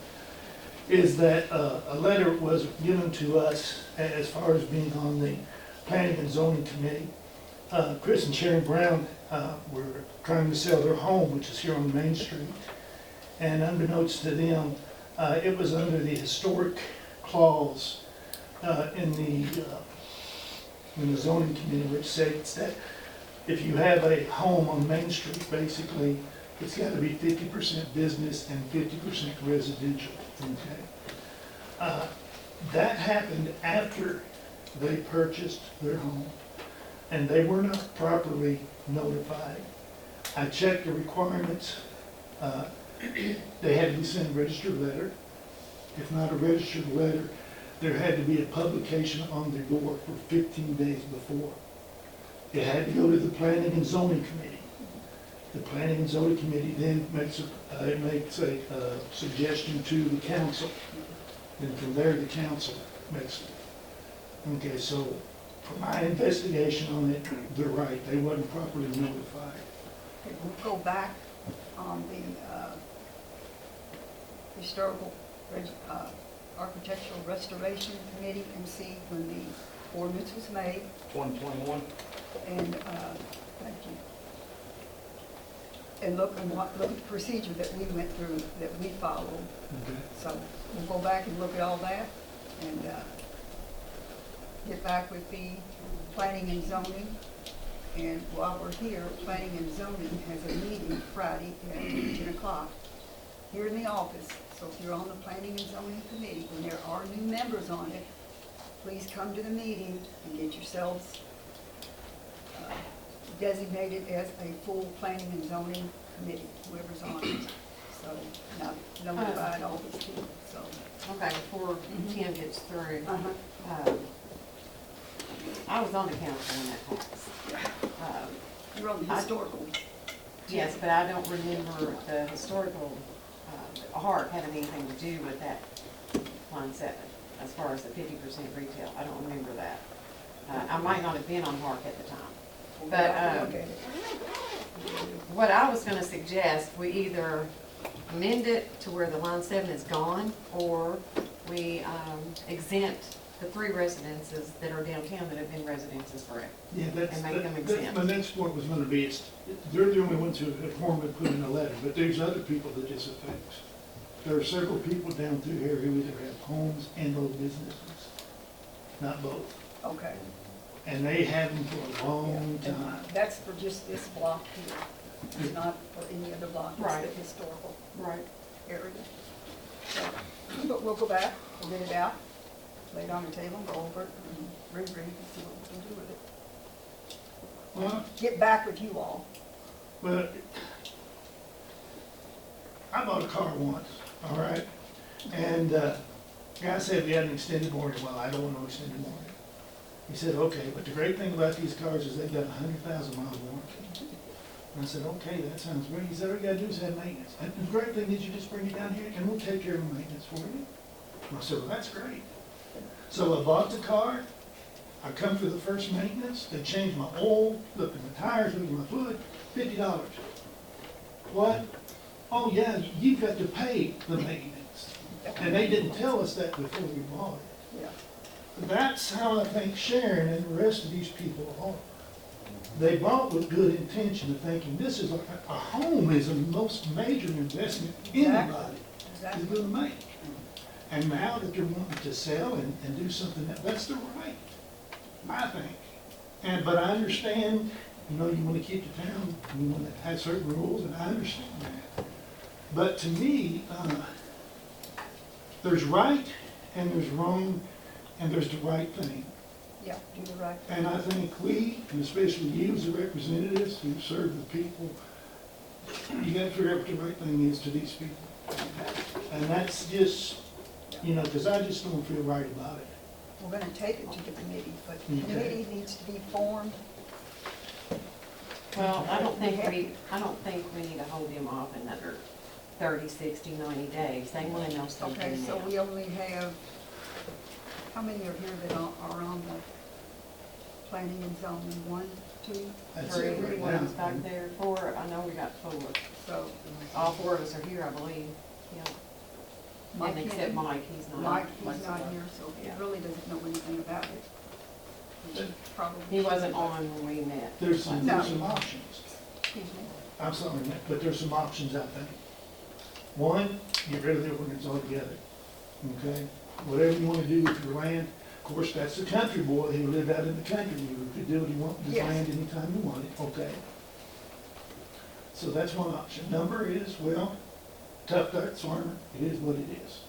Is that a letter was given to us as far as being on the Planning and Zoning Committee. Chris and Sharon Brown were trying to sell their home, which is here on Main Street. And unbeknownst to them, it was under the historic clause in the zoning committee, which states that if you have a home on Main Street, basically, it's got to be 50% business and 50% residential, okay? That happened after they purchased their home, and they were not properly notified. I checked the requirements. They had to be sent a registered letter. If not a registered letter, there had to be a publication on their door for 15 days before. It had to go to the Planning and Zoning Committee. The Planning and Zoning Committee then makes a suggestion to the council. And from there, the council makes it. Okay, so from my investigation on it, they're right. They wasn't properly notified. Okay, we'll go back on Historical Architectural Restoration Committee and see when the ordinance was made. 2021. And, thank you. And look at the procedure that we went through, that we followed. So we'll go back and look at all that and get back with the planning and zoning. And while we're here, planning and zoning has a meeting Friday at 10 o'clock here in the office. So if you're on the planning and zoning committee, and there are new members on it, please come to the meeting and get yourselves designated as a full planning and zoning committee, whoever's on it. So now notify all these people, so. Okay, before Tim gets through, Uh-huh. I was on the council when that passed. You're on the historical. Yes, but I don't remember the historical, HARC having anything to do with that line 7, as far as the 50% retail. I don't remember that. I might not have been on HARC at the time. But what I was gonna suggest, we either amend it to where the line 7 is gone, or we exempt the 3 residences that are downtown that have been residences forever. Yeah, that's, And make them that's, exempt. my next point was gonna be, they're the only ones who have formally put in a letter, but there's other people that this affects. There are several people down through here who either have homes and or businesses, not both. Okay. And they have them for a long time. That's for just this block here. It's not for any other block, it's Right. the historical Right. area. So, but we'll go back, we'll get it out, lay it on the table, go over it, and reread and see what we can do with it. Well, Get back with you all. but I bought a car once, all right? And guy said we had an extended warranty. Well, I don't want no extended warranty. He said, okay, but the great thing about these cars is they've got 100,000 mile warranty. And I said, okay, that sounds great. He said, all you gotta do is have maintenance. And the great thing is you just bring it down here and we'll take care of the maintenance for you. And I said, well, that's great. So I bought the car. I come for the first maintenance. They changed my oil, looked at my tires, looked at my fluid, $50. What? Oh, yeah, you've got to pay the maintenance. And they didn't tell us that before we bought it. Yeah. That's how I think Sharon and the rest of these people are. They bought with good intention of thinking this is a home is the most major investment anybody is going to make. And now that they're wanting to sell and do something, that's the right, I think. But I understand, you know, you want to keep the town, you want to have certain rules, and I understand that. But to me, there's right and there's wrong and there's the right thing. Yeah, do the right thing. And I think we, and especially you as the representatives who serve the people, you got to figure out what the right thing is to these people. And that's just, you know, because I just don't feel right about it. We're gonna take it to the committee, but the Okay. committee needs to be formed. Well, I don't think we need to hold them off another 30, 60, 90 days. They want to know Okay, something so now. we only have, how many are here that are on the planning and zoning? 1, 2, That's 3, it right one's now. back there, 4, I know we got 4. so All 4 of us are here, I believe, yeah. Mike And except Henry. Mike, he's not. Mike, he's not here, so he Yeah. really doesn't know anything about it. He should probably. He wasn't on when we met. There's some No. options. Excuse me. I'm sorry, Nick, but there's some options out there. One, get rid of the ordinance altogether, okay? Whatever you want to do with your land, of course, that's the country boy who lived out in the country, who could do what he wanted with his Yes. land anytime he wanted, okay? So that's one option. Number is, well, tough guts, farmer, it is what it is.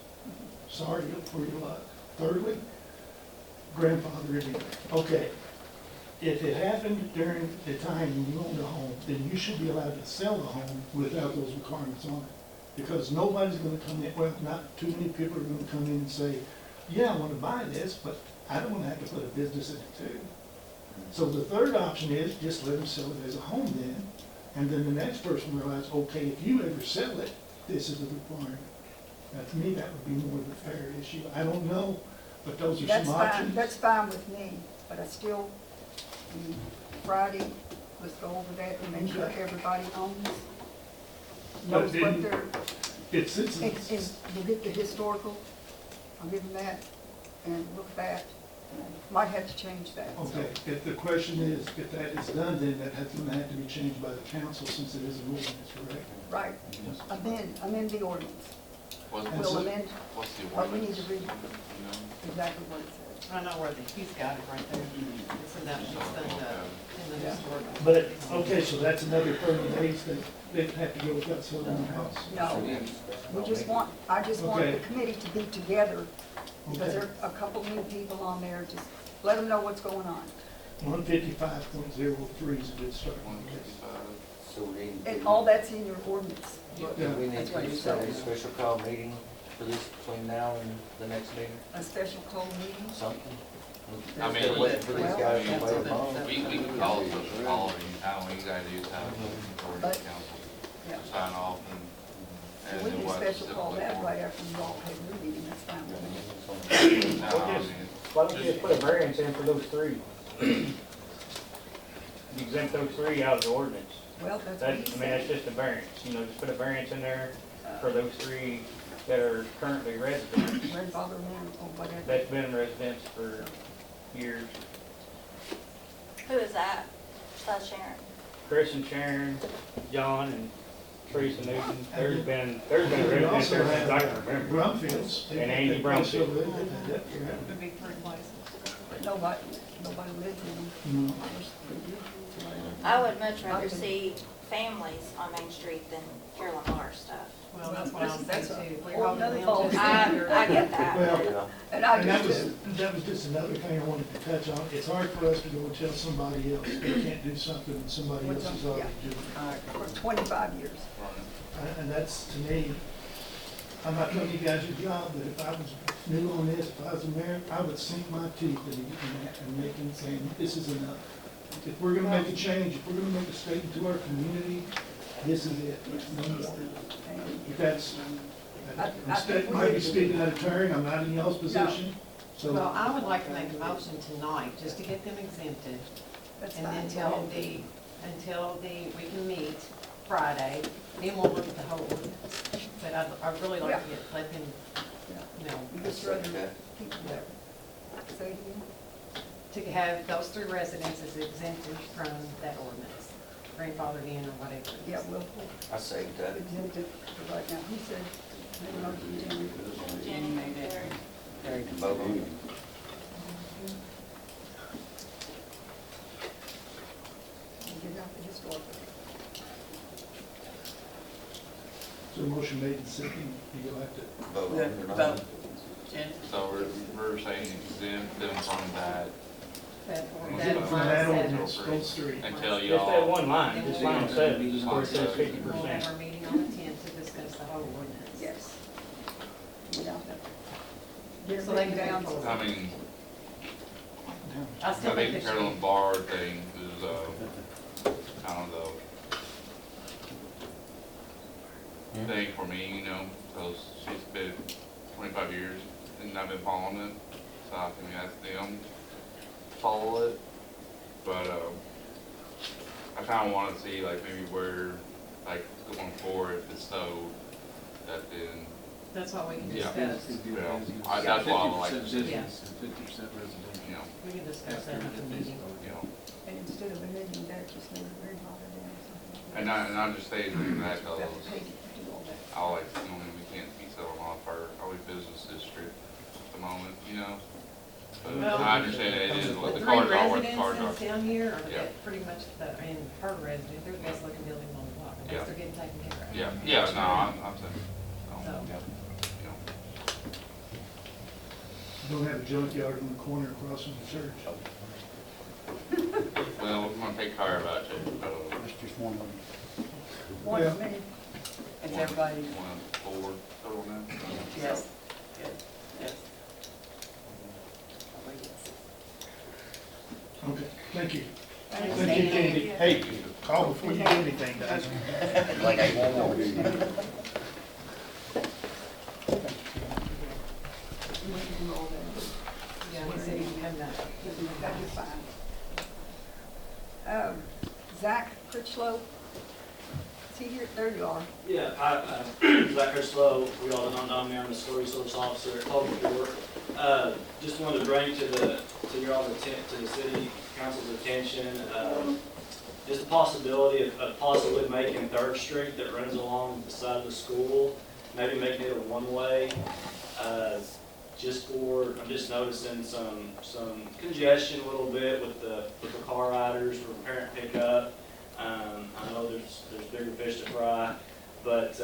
Sorry for your luck. Thirdly, grandfather again. Okay, if it happened during the time when you owned a home, then you should be allowed to sell the home without those requirements on it. Because nobody's gonna come in, well, not too many people are gonna come in and say, yeah, I wanna buy this, but I don't wanna have to put a business in it too. So the third option is just let them sell it as a home then, and then the next person realizes, okay, if you ever sell it, this is a requirement. Now, to me, that would be more of a fair issue. I don't know, but those are That's some fine, options. that's fine with me, but I still, Friday, let's go over that and make sure Okay. everybody owns, But knows what didn't- they're, it's, We'll get the historical, I'll give them that, and look at that. Might have to change that. so. okay, if the question is, if that is done, then that has to have to be changed by the council since it is an ordinance, correct? Right, amend the ordinance. What's, And We'll so- amend what's the what we need ordinance? to read, You know? exactly what it says. I know where he's got it right there. It's in that, it's in the Yeah. historical. But, okay, so that's another 30 days that they have to go without selling the house. No, I just want Okay. the committee to be together, because Okay. there are a couple new people on there, just let them know what's going on. 155.03 is a good start. 155. So we need, And all that's in your ordinance. book. Yeah. we need That's what to you set a said. special call meeting for this between now and the next meeting, A special call meeting. something. I mean, Instead of waiting for these well, guys to that's wait a a bit- month. We can call it social call, I don't know, you guys use have authority But- council Yeah. to sign off and. So we then can what special call specifically that for. right after you all pay your meeting, that's fine with me. No, I mean, Why don't you just put a variance in for those three? Exempt those three out of the ordinance. Well, that's That, what I he mean, that's said. just a variance, you know, just put a variance in there for those three that are currently residents, Grandfather man or whatever. that's been residents for years. Who is that? Besides Sharon? Chris and Sharon, John and Teresa Newton, there's been We residents also there since I can have remember. Brumfields. And Andy Brumfield. Would be three places. Nobody lives in them. No. I wish they did. I would much rather see families on Main Street than Carolyn Mars stuff. Well, that's what I was That's saying a too. We're whole hoping nother they'll ball. just- I get that. Well, And I and that just, was, that was just another thing I wanted to touch on. It's hard for us to go and tell somebody else they can't do something that somebody else is already doing. for 25 years. And that's, to me, I'm not telling you guys your job, but if I was new on this, if I was a mayor, I would sink my teeth in that and making, saying, this is enough. If we're gonna make a change, if we're gonna make a statement to our community, this is it, no more. If that's, instead, might be speaking out of turn, I'm not in y'all's position, so. Well, I would like to make a motion tonight, just to get them exempted. That's And fine. until we can meet Friday, then we'll look at the whole ordinance. But I'd really like to let them, you know, You just rather keep that. Say it again. to have those three residences exempted from that ordinance, grandfathered in or whatever. it is. Yeah, we'll I say that. exempt it for right now. He said, maybe not Jenny. Jenny made it. Carry the vote on it. Get out the historical. So motion made and second, you'll have to. Vote on it or not. Vote. Jen? So we're saying exempt them from that From that ordinance, those three. until Just that y'all, one line, just line 7, where it says We'll 50%. have our meeting on the 10th to discuss the whole ordinance. Yes. Get out there. Get it So they written can down. move forward. I mean, I I still think think they should. Carolyn Barr thing is, kind of the thing for me, you know, because she's been 25 years and I've been following it. So I think that's them follow it. But, I kind of want to see like maybe where, like going forward, if it's so, that then, That's what we can Yeah. discuss. well, that's why I would like to see, Yeah. 50% residential. you know, We can discuss that at the meeting. you know. And instead of amending that, just leave it grandfathered in or something. And I'm just saying that You have to because pay to do all that. I like, you know, we can't be selling off our business district at the moment, you know? But Well, I understand it is, The what the three cards are, what the cards are. residences down here are Yeah. pretty much the, I mean, her resident, they're the best looking building on the block, Yeah. unless they're getting taken care of. Yeah, no, I'm saying, So. you know. Don't have a junkyard in the corner across from the church. Well, we're gonna take care about it, That's just one of them. One Yeah. for me. Is everybody, one, four, total now. yes, good, yes. Okay, thank you. Thank Thank you, Candy. Hey, call before you do anything, guys. Like I won't know. We can do all that. Yeah, he said he can have that. That'd be fine. Zach Critchlow, See here, there you are. Yeah, Zach Crislow, we all know me, I'm the school resource officer at Public Works. Just wanted to bring to the city council's attention, just the possibility of possibly making 3rd Street that runs along the side of the school, maybe making it a one-way. I'm just noticing some congestion a little bit with the car riders for parent pickup. I know there's bigger fish to fry, but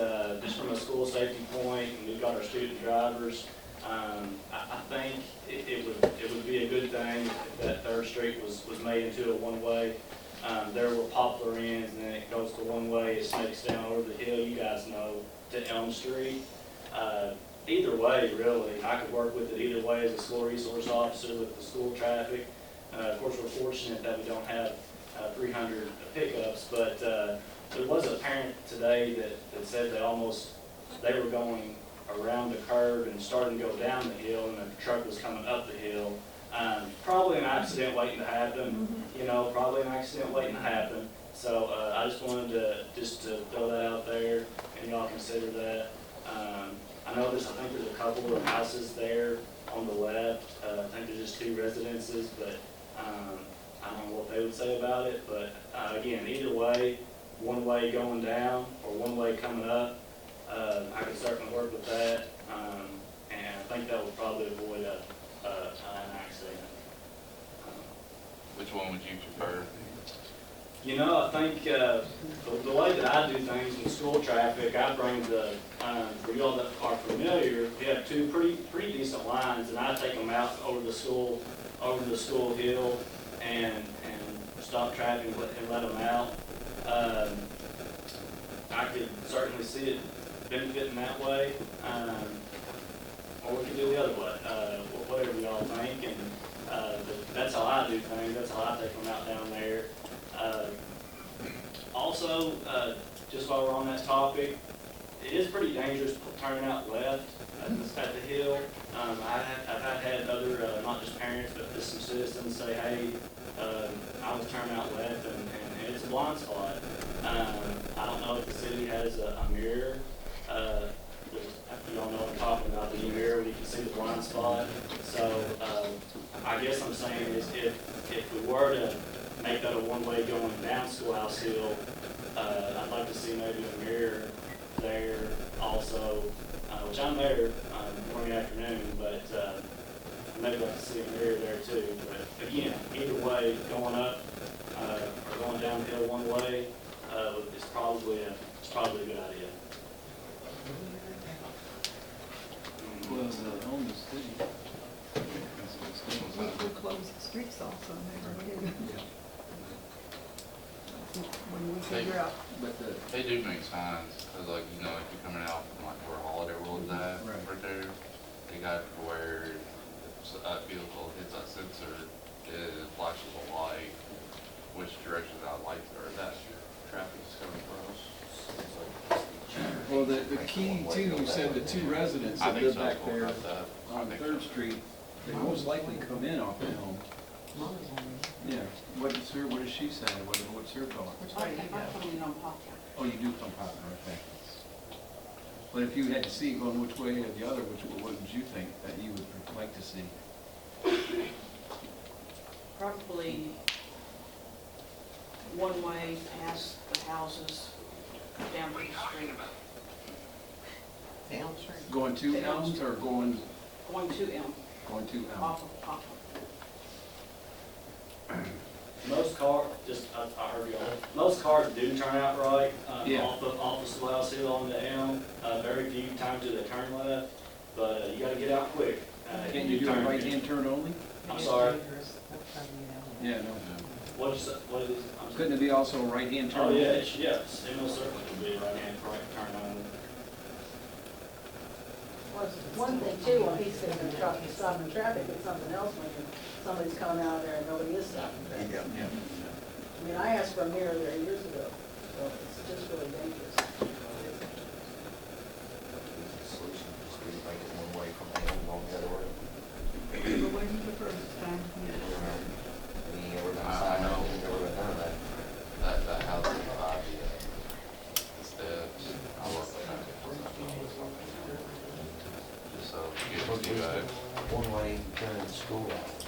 just from a school safety point, and we've got our student drivers, I think it would be a good thing if that 3rd Street was made into a one-way. There were Poplar ends, and then it goes to one-way, it snakes down over the hill, you guys know, to Elm Street. Either way, really, I could work with it either way as a school resource officer with the school traffic. Of course, we're fortunate that we don't have 300 pickups, but there was a parent today that said they were going around the curve and starting to go down the hill, and the truck was coming up the hill. Probably an accident waiting to happen, probably an accident waiting to happen. So I just wanted to throw that out there, and y'all consider that. I think there's a couple of houses there on the left. I think there's just 2 residences, but I don't know what they would say about it. But again, either way, one way going down or one way coming up, I could certainly work with that. And I think that would probably avoid an accident. Which one would you prefer? I think the way that I do things with school traffic, I bring for y'all that are familiar, we have 2 pretty decent lines, and I take them out over the school hill and stop traffic and let them out. I could certainly see it benefiting that way, or we could do the other way, whatever y'all think. And that's how I do things. That's how I take them out down there. Also, just while we're on that topic, it is pretty dangerous turning out left at the hill. I've had other, not just parents, but just some citizens say, hey, I was turning out left and it's a blind spot. I don't know if the city has a mirror. You all know what I'm talking about, the mirror where you can see the blind spot. So I guess I'm saying is if we were to make that a one-way going down Schoolhouse Hill, I'd like to see maybe a mirror there also, which I'm there morning, afternoon, but I'd maybe like to see a mirror there too. But again, either way, going up or going downhill one way is probably a good idea. Well, on the city. We'll close the streets also, maybe. When we figure out. But they do make signs, because if you're coming out from where Holiday World is at, right there, they got where if that vehicle hits that sensor, it flashes a light, which direction that light or that traffic is coming from. Well, the key too, you said the 2 residents that live back there on 3rd Street, they most likely come in off of Elm. Yeah, what does she say? What's her thought? Which way do you go? I'm coming in on Poplar. Oh, you do come Poplar, okay. But if you had to see going which way or the other, what would you think that you would like to see? Probably one way past the houses down the street. The Elm Street. Going to The Elm Elms or going to Elm, to Elm? off of Poplar. Most cars, I heard y'all, most cars do turn out right, Yeah. off of Schoolhouse Hill on the Elm. Very few times do they turn left, but you gotta get out quick. Can't you do a right-hand turn only? I'm sorry, Yeah, no. what is it, what is it? I'm sorry. Couldn't it be also a right-hand turn? Oh, only? yeah, yes, it most certainly could be a right-hand turn on. One thing too, when he's sitting in the truck and stopping traffic, it's something else when somebody's coming out there and nobody is stopping traffic. Yeah. I mean, I asked for a mirror there years ago, so it's just really dangerous. Solution, just be make it one way from home, going the other way. The way you prefer this time. We're gonna I sign know. it, we're gonna none of that. That house is by the one way during the school hours.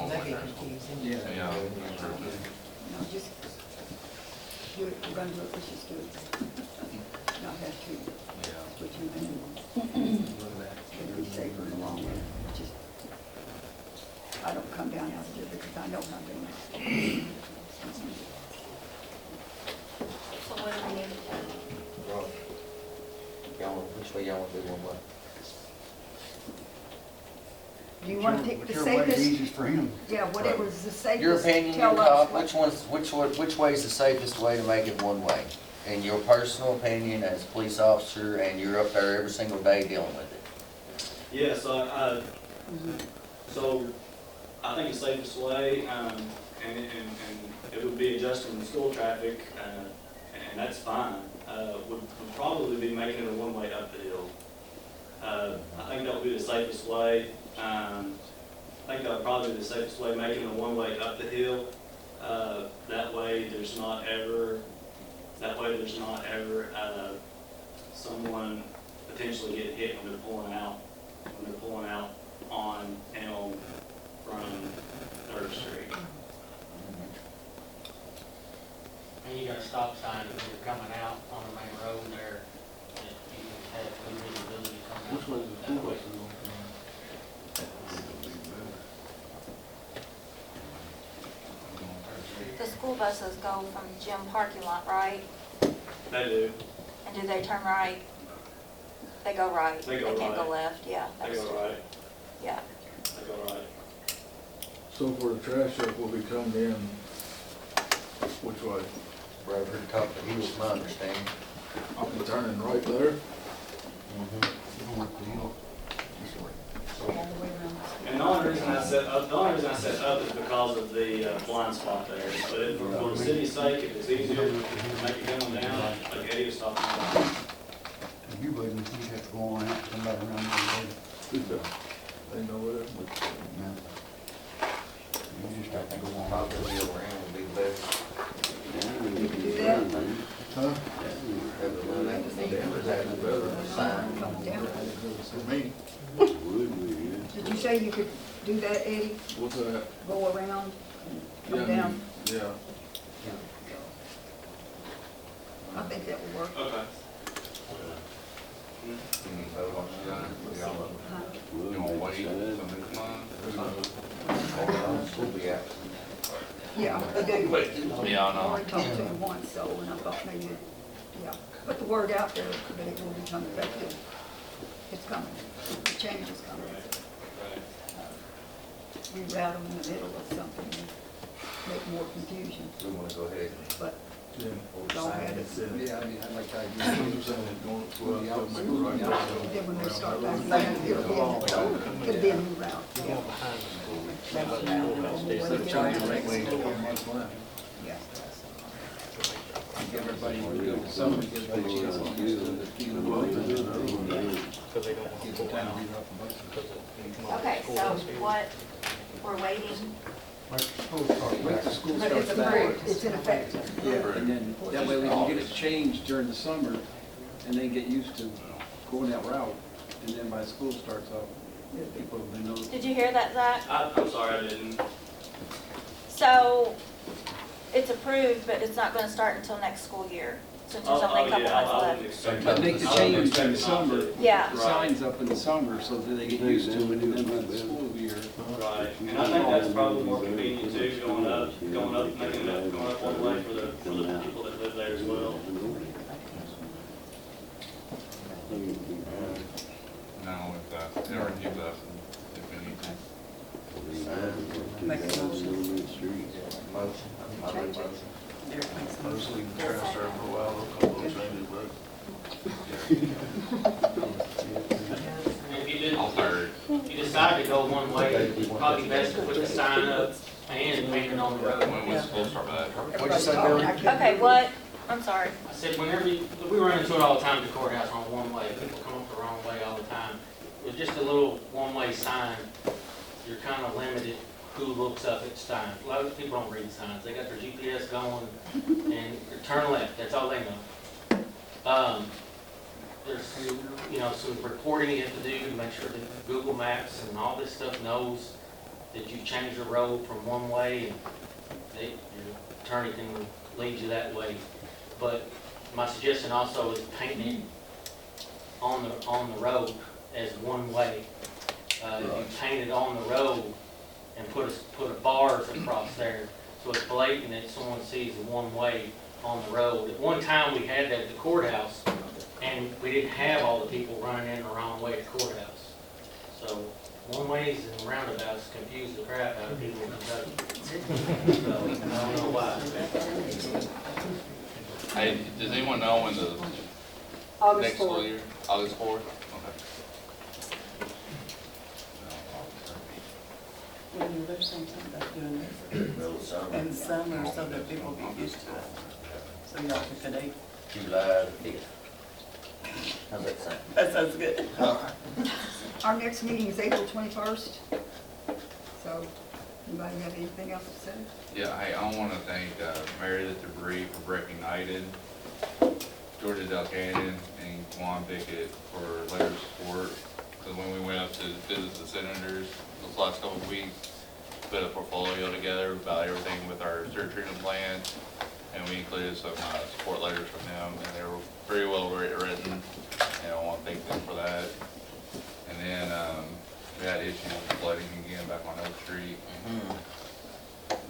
That'd be confusing. Yeah. No, just do it, we're gonna do it, let's just do it. Not have to, put you in, it'd be safer in the long run, just, I don't come down out there because I know how to do it. So what do we need to do? Well, y'all, which way y'all want to do one way? Do you wanna pick the Whichever way is safest? easiest for him. Yeah, whatever's the safest. Your opinion, your tell us call, what- which way is the safest way to make it one way? In your personal opinion as a police officer, and you're up there every single day dealing with it? Yeah, so I think the safest way, and it would be adjusting the school traffic, and that's fine, would probably be making it a one-way up the hill. I think that would be the safest way. I think that would probably be the safest way, making it a one-way up the hill. That way there's not ever someone potentially get hit when they're pulling out on Elm from 3rd Street. And you got a stop sign when you're coming out on the main road there, that you have good visibility coming out. Which way is the school bus going? The school buses go from the gym parking lot, right? They do. And do they turn right? They go right. They go can't go right. left, yeah. They that's go true. right. Yeah. They go right. So for the trash truck will be coming in, which way? Right over the top of the hill, is my understanding. I'll be turning right there. Going up the hill. This way. All the way around. And the only reason I set up is because of the blind spot there. But if for the city's sake, if it's easier to make it going down, like Eddie was talking about. If you wouldn't, you'd have to go on out, come back around the way. They know where it is. You just have to go on. Probably the hill around would be the best. You can do that, Huh? Have a little sign. come down. For me. Did you say you could do that, Eddie? What's that? Go around and come Yeah, down? Yeah. I think that will work. Okay. Vote on it. Huh? You want to wait till next month? We'll be out. Yeah, I do. Yeah, I I know. already talked to him once, so, and I thought maybe, yeah, put the word out there that it will become effective. It's coming. The change is coming. We route them in the middle of something and make more confusion, We want to go ahead but Yeah. y'all had it. Yeah, I mean, I'd like to. I'm saying going to 12, so make it right there. Then when they start back, it'll be a new route. Yeah. That's the route, and then we wait till next one. Yeah. Give everybody more good, somebody gives them a chance to use the key to the road. People down. Okay, so what, we're waiting, Wait till school But starts it's back. approved, it's in effect. Yeah, and then that way we can get it changed during the summer and then get used to going that route. And then by school starts up, people will know. did you hear that, Zach? I'm sorry, I didn't. So, it's approved, but it's not gonna start until next school year, since there's only a couple months left. But make the change in the summer. Yeah. The signs up in the summer so that they get used to it and then by the school year. Right, and I think that's probably more convenient too, going up, making it going up one way for the people that live there as well. No, with that, they already give us, if we need to. Make a motion. Motion. I make a motion. Derek makes a motion. We can transfer for a while, a couple of changes, but. If you did, I'll third. if you decide to go one way, it's probably best to put the sign up and paint it on the road. When was school start back? What'd you say, Billy? Okay, what? I'm sorry. I said, whenever we run into it all the time at the courthouse on one way, people come up the wrong way all the time. With just a little one-way sign, you're kind of limited who looks up at signs. A lot of people don't read signs. They got their GPS going and turn left, that's all they know. there's, you know, some reporting you have to do to make sure that Google Maps and all this stuff knows that you've changed the road from one way, and your attorney can lead you that way. But my suggestion also is painting on the road as one way. If you paint it on the road and put a bars across there, so it's blatant that someone sees the one way on the road. At one time, we had that at the courthouse, and we didn't have all the people running in the wrong way at the courthouse. So one ways and roundabouts confuse the crap out of people in Kentucky. So I don't know why. Hey, does anyone know when the August next school 4th. year? August 4th? Well, they're saying something about doing it in summer so that people get used to it. So y'all pick a date. July the 5th. How's that sound? That sounds good. Our next meeting is April 21st. So, anybody have anything else to say? Yeah, hey, I want to thank Meredith DeBree for Breaking United, Georgia Del Canyon, and Juan Pickett for letter of support. Because when we went up to visit the senators those last couple of weeks, put a portfolio together about everything with our sewer treatment plant, and we included some support letters from them, and they were very well written, and I want to thank them for that. And then we had issues with flooding again back on Oak Street.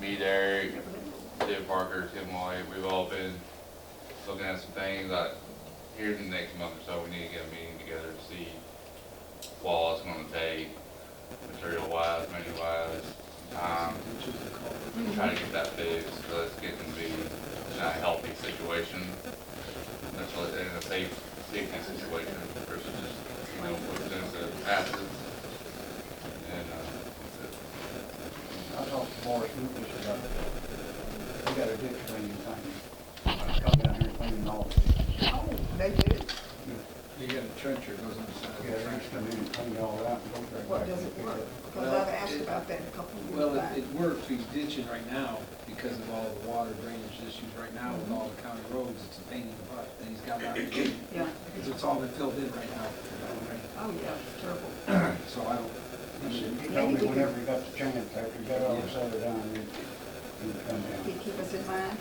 Me, Derek, Dave Parker, Tim White, we've all been looking at some things. Here in the next month or so, we need to get a meeting together to see what all it's going to take, material-wise, money-wise, time, try to get that fixed, so it's getting to be not a healthy situation, essentially in a safety situation versus just, you know, putting into acids. And, I talked to Morris Lucas about that. They got a ditch cleaning thing. Come down here cleaning all. Oh, they do? You got a trencher goes on the side. Yeah, they're just coming in and clean all that and go there. What does it work? Because I've asked about that a couple of Well, years back. it works, he's ditching right now because of all the water drainage issues right now with all the county roads, it's a pain in the butt, and he's got a lot of money. Yeah. Because it's all been filled in right now. Oh, yeah, it's terrible. So I don't, He told me whenever he got the chance, after he got all the other done, he'd come down. Can you keep us in mind?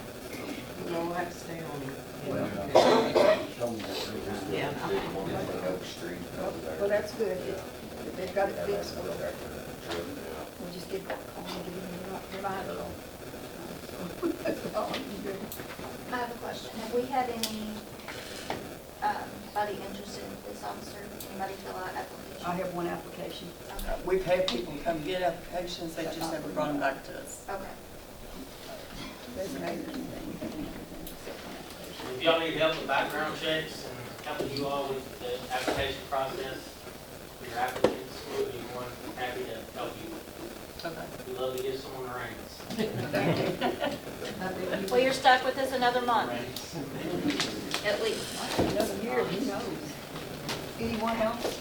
We'll have to stay on it. Well, Told me that three times. Yeah. Oak Street over there. well, that's good. If they've got it fixed, we'll just get, I'm gonna give you a reminder on. That's all I can do. I have a question. Have we had any, body interested in this officer? Anybody fill out application? I have one application. Okay. We've had people come get applications, they just never brought them back to us. Okay. Resume or anything. If y'all need help with background checks and helping you all with the application process for your applicants, we'll be more than happy to help you. Okay. We love to get someone reins. Well, you're stuck with us another month, at least. Another year, who knows? Anyone else?